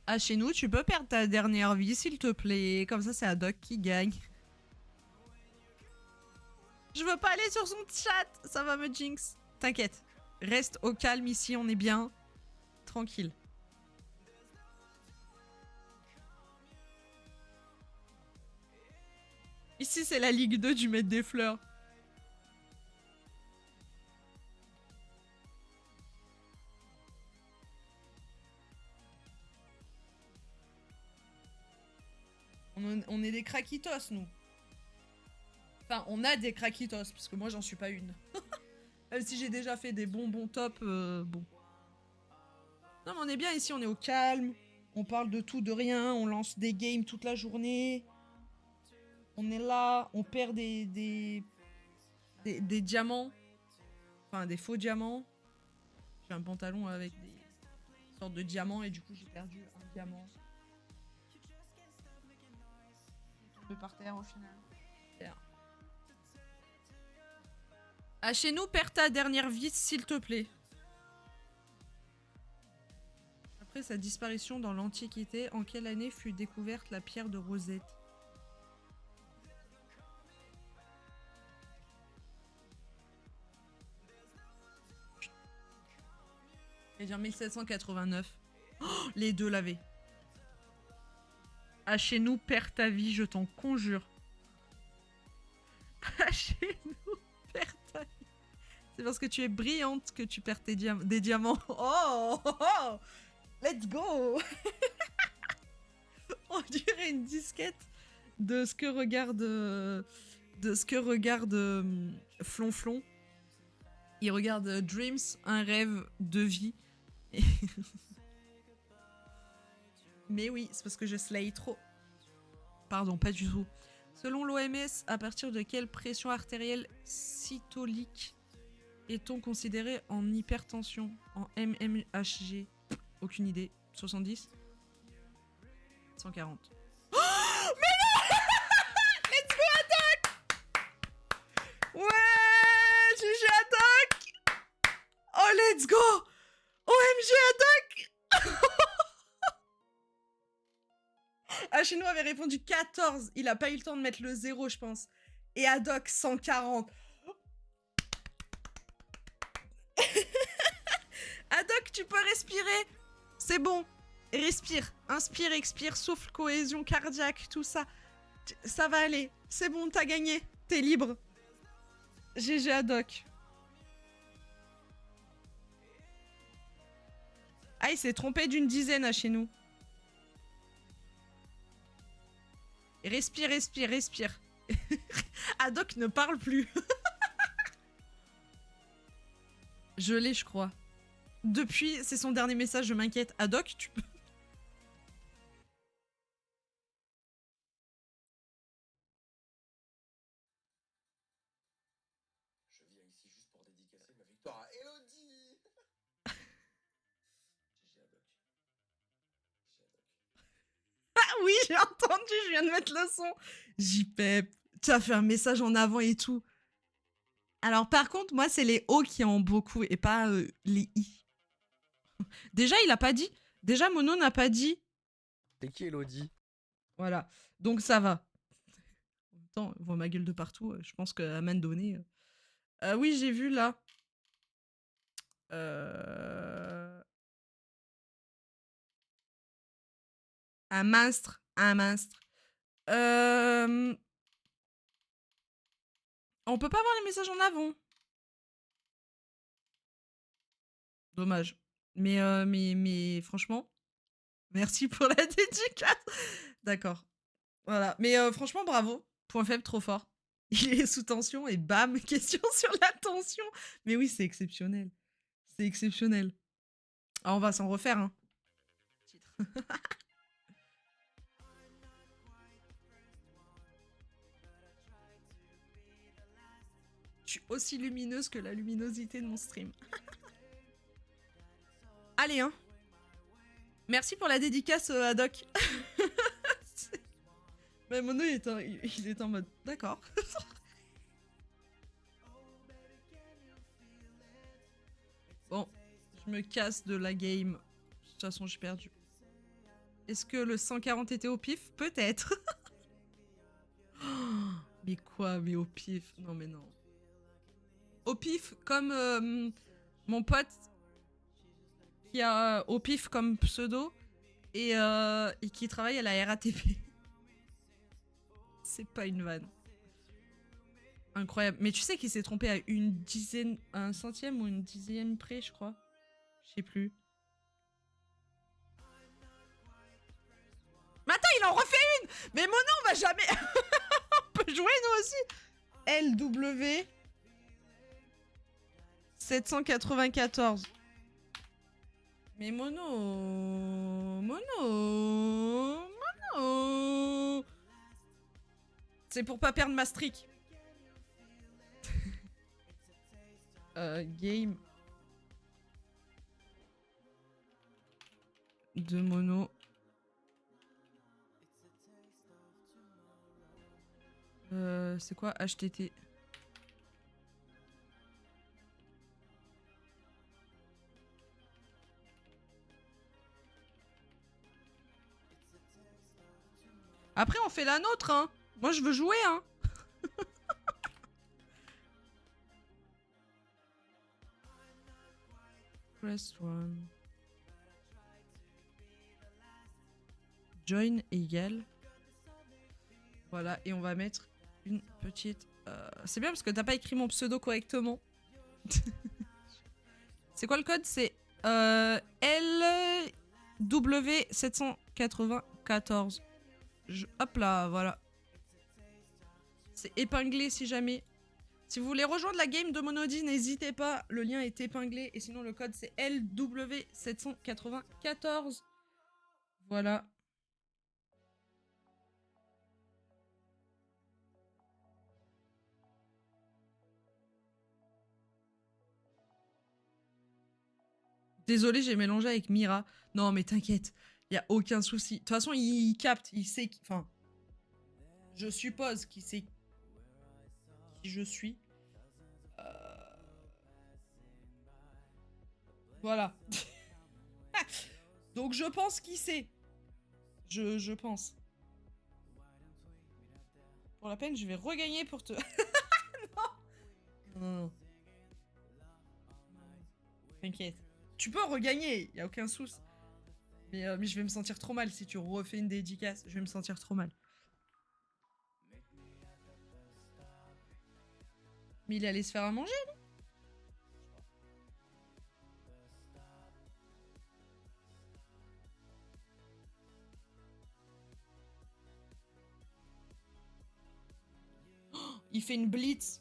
Speaker 1: Ah, chez nous, tu peux perdre ta dernière vie, s'il te plaît. Comme ça, c'est Haddock qui gagne. Je veux pas aller sur son chat. Ça va me jinx. T'inquiète. Reste au calme ici, on est bien. Tranquille. Ici, c'est la Ligue 2 du Maître des Fleurs. On est des craquitos, nous. Enfin, on a des craquitos, parce que moi, j'en suis pas une. Même si j'ai déjà fait des bonbons top, bon. Non, mais on est bien ici, on est au calme. On parle de tout, de rien. On lance des games toute la journée. On est là, on perd des diamants. Enfin, des faux diamants. J'ai un pantalon avec des sortes de diamants et du coup, j'ai perdu un diamant. Tombé par terre au final. Ah, chez nous, perds ta dernière vie, s'il te plaît. Après sa disparition dans l'Antiquité, en quelle année fut découverte la pierre de Rosette? Je vais dire 1789. Oh, les deux l'avaient. Ah, chez nous, perds ta vie, je t'en conjure. Ah, chez nous, perds ta vie. C'est parce que tu es brillante que tu perds des diamants. Oh, oh, oh, let's go. On dirait une disquette de ce que regarde Flonflon. Il regarde Dreams, un rêve de vie. Mais oui, c'est parce que je slay trop. Pardon, pas du tout. Selon l'OMS, à partir de quelle pression artérielle systolique est-on considéré en hypertension? En mmHg? Aucune idée. 70? 140. Oh, mais non. Ouais, GG Haddock. Oh, let's go. OMG Haddock. Hachino avait répondu 14. Il a pas eu le temps de mettre le 0, je pense. Et Haddock, 140. Haddock, tu peux respirer. C'est bon. Respire. Inspire, expire, souffle, cohésion cardiaque, tout ça. Ça va aller. C'est bon, t'as gagné. T'es libre. GG Haddock. Ah, il s'est trompé d'une dizaine à chez nous. Respire, respire, respire. Haddock ne parle plus. Je l'ai, je crois. Depuis, c'est son dernier message, je m'inquiète. Haddock, tu peux...
Speaker 2: Je viens ici juste pour dédicacer ma victoire à Elodie. GG Haddock. GG Haddock.
Speaker 1: Ah oui, j'ai entendu, je viens de mettre le son. JPEP, tu as fait un message en avant et tout. Alors par contre, moi, c'est les O qui en ont beaucoup et pas les I. Déjà, il a pas dit. Déjà, Mono n'a pas dit.
Speaker 2: C'est qui Elodie?
Speaker 1: Voilà. Donc ça va. En même temps, on voit ma gueule de partout. Je pense qu'à main donnée. Oui, j'ai vu là. Un monstre. Un monstre. On peut pas voir les messages en avant. Dommage. Mais franchement, merci pour la dédicace. D'accord. Voilà. Mais franchement, bravo. Point faible, trop fort. Il est sous tension et bam, question sur la tension. Mais oui, c'est exceptionnel. C'est exceptionnel. Ah, on va s'en refaire, hein. Titre. Je suis aussi lumineuse que la luminosité de mon stream. Allez, hein. Merci pour la dédicace, Haddock. Mais Mono, il est en mode... D'accord. Bon, je me casse de la game. De toute façon, j'ai perdu. Est-ce que le 140 était au pif? Peut-être. Mais quoi? Mais au pif? Non, mais non. Au pif, comme mon pote qui a au pif comme pseudo et qui travaille à la RATP. C'est pas une vanne. Incroyable. Mais tu sais qu'il s'est trompé à une dizaine, à un centième ou une dixième près, je crois. Je sais plus. Mais attends, il en refait une! Mais Mono, on va jamais... on peut jouer, nous aussi! LW 794. Mais Mono... Mono... C'est pour pas perdre ma streak. Game de Mono. C'est quoi HTT? Après, on fait la nôtre, hein. Moi, je veux jouer, hein. Press one. Join égale. Voilà, et on va mettre une petite... C'est bien parce que t'as pas écrit mon pseudo correctement. C'est quoi le code? C'est LW794. Hop là, voilà. C'est épinglé si jamais. Si vous voulez rejoindre la game de Monody, n'hésitez pas. Le lien est épinglé. Et sinon, le code, c'est LW794. Voilà. Désolé, j'ai mélangé avec Mira. Non, mais t'inquiète. Il n'y a aucun souci. De toute façon, il capte. Il sait... Enfin, je suppose qu'il sait qui je suis. Voilà. Donc je pense qui c'est. Je pense. Pour la peine, je vais regagner pour te... Non. Non. T'inquiète. Tu peux regagner, y a aucun souci. Mais je vais me sentir trop mal si tu refais une dédicace. Je vais me sentir trop mal. Mais il allait se faire à manger, non? Oh, il fait une blitz.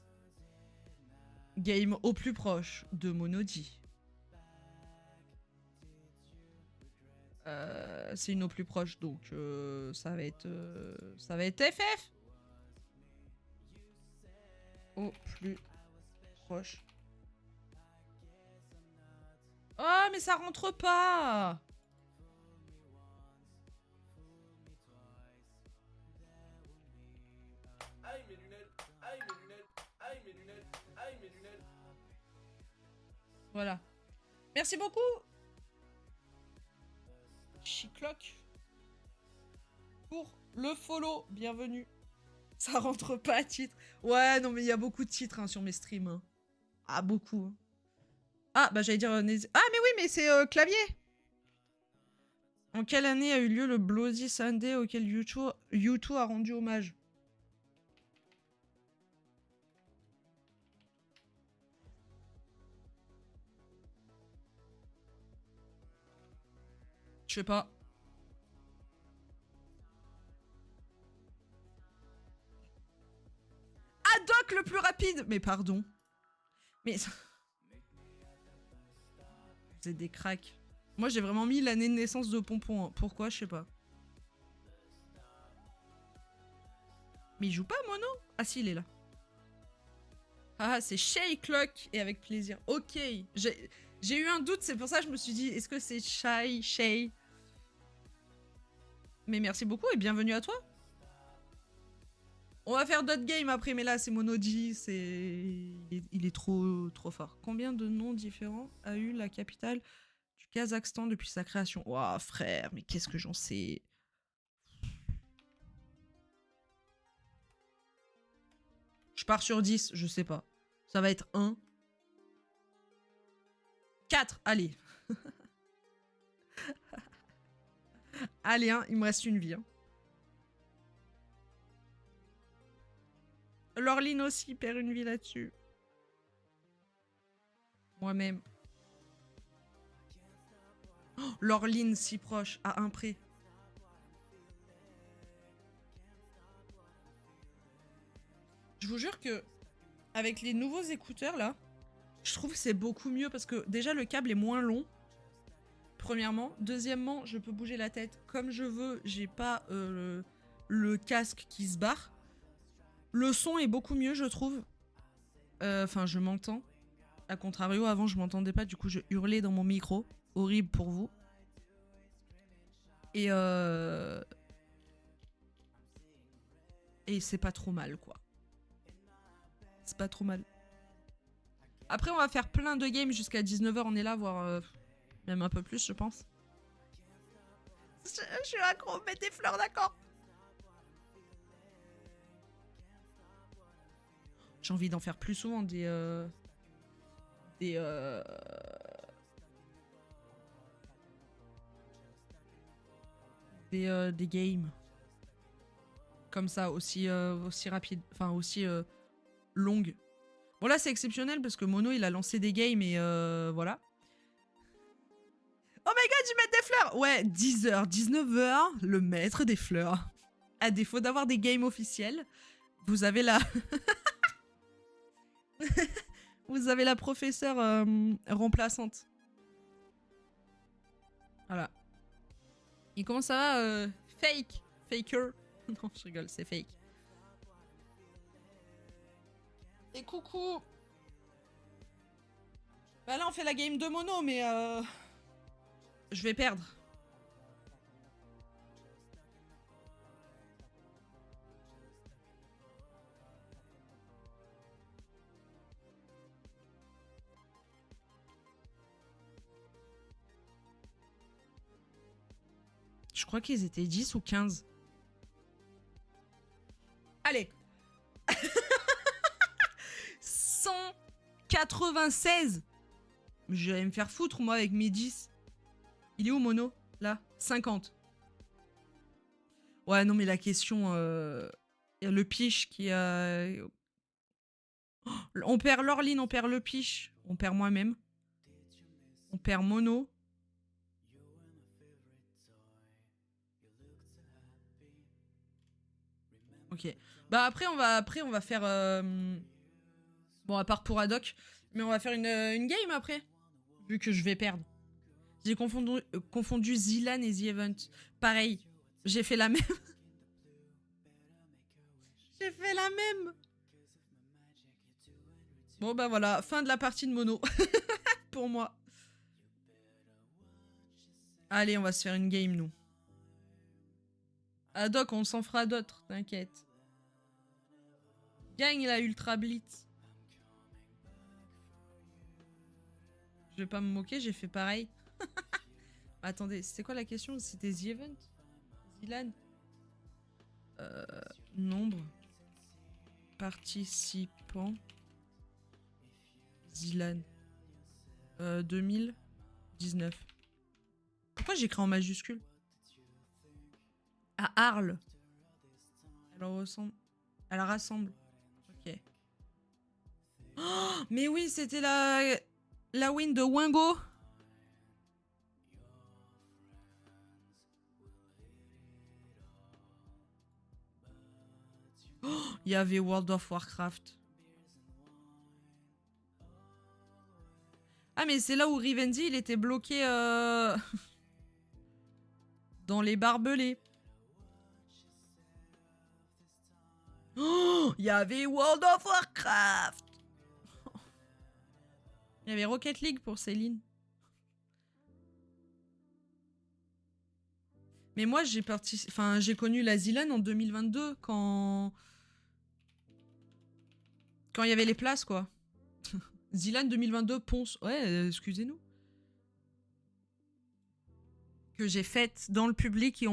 Speaker 1: Game au plus proche de Monody. C'est une au plus proche, donc ça va être FF. Au plus proche. Oh, mais ça rentre pas.
Speaker 5: Aïe mes lunettes, aïe mes lunettes, aïe mes lunettes, aïe mes lunettes.
Speaker 1: Voilà. Merci beaucoup. Chicloc. Pour le follow. Bienvenue. Ça rentre pas à titre. Ouais, non, mais il y a beaucoup de titres hein, sur mes streams. Hein. Ah, beaucoup. Hein. Ah, bah j'allais dire... ah, mais oui, mais c'est clavier. En quelle année a eu lieu le Bloody Sunday auquel U2 a rendu hommage? Je sais pas. Haddock le plus rapide. Mais pardon. Mais... Vous êtes des cracks. Moi, j'ai vraiment mis l'année de naissance de Pompon. Hein. Pourquoi? Je sais pas. Mais il joue pas, Mono? Ah si, il est là. Ah, c'est Shay Clock. Et avec plaisir. Ok. J'ai eu un doute, c'est pour ça que je me suis dit, est-ce que c'est Shay? Mais merci beaucoup et bienvenue à toi. On va faire d'autres games après, mais là, c'est Monody. Il est trop fort. Combien de noms différents a eu la capitale du Kazakhstan depuis sa création? Ouah, frère, mais qu'est-ce que j'en sais? Je pars sur 10, je sais pas. Ça va être 1. 4, allez. Allez, hein, il me reste une vie. Hein. Lorline aussi perd une vie là-dessus. Moi-même. Oh, Lorline si proche, à un près. Je vous jure que avec les nouveaux écouteurs là, je trouve que c'est beaucoup mieux parce que déjà le câble est moins long. Premièrement. Deuxièmement, je peux bouger la tête comme je veux. J'ai pas le casque qui se barre. Le son est beaucoup mieux, je trouve. Enfin, je m'entends. A contrario, avant, je m'entendais pas. Du coup, je hurlais dans mon micro. Horrible pour vous. Et c'est pas trop mal, quoi. C'est pas trop mal. Après, on va faire plein de games jusqu'à 19h. On est là, voire même un peu plus, je pense. Je suis accro. Mets des fleurs, d'accord. J'ai envie d'en faire plus souvent des games. Comme ça, aussi rapide. Enfin, aussi longues. Bon, là, c'est exceptionnel parce que Mono, il a lancé des games et voilà. Oh my god, ils mettent des fleurs! Ouais, 10h, 19h, le maître des fleurs. À défaut d'avoir des games officiels, vous avez la... vous avez la professeure remplaçante. Voilà. Et comment ça va Fake? Faker? Non, je rigole, c'est fake. Et coucou! Bah là, on fait la game de Mono, mais je vais perdre. Je crois qu'ils étaient 10 ou 15. Allez. 196. Je vais me faire foutre, moi, avec mes 10. Il est où, Mono? Là, 50. Ouais, non, mais la question... Il y a le piche qui a... Oh, on perd Lorline, on perd le piche. On perd moi-même. On perd Mono. Ok. Bah après on va faire... Bon, à part pour Haddock. Mais on va faire une game après. Vu que je vais perdre. J'ai confondu Zilan et The Event. Pareil. J'ai fait la même. J'ai fait la même. Bon bah voilà. Fin de la partie de Mono. Pour moi. Allez, on va se faire une game, nous. Haddock, on s'en fera d'autres, t'inquiète. Gagne la Ultra Blitz. Je vais pas me moquer, j'ai fait pareil. Attendez, c'était quoi la question? C'était The Event? Zilan? Nombre. Participants. Zilan. 2019. Pourquoi j'écris en majuscule? À Arles. Elle rassemble. Ok. Oh, mais oui, c'était la win de Wingo. Oh, il y avait World of Warcraft. Ah, mais c'est là où Rivendi, il était bloqué dans les barbelés. Oh, il y avait World of Warcraft. Il y avait Rocket League pour Céline. Mais moi, j'ai connu la Zilan en 2022 quand il y avait les places, quoi. Zilan 2022, Ponce. Ouais, excusez-nous. Que j'ai faite dans le public et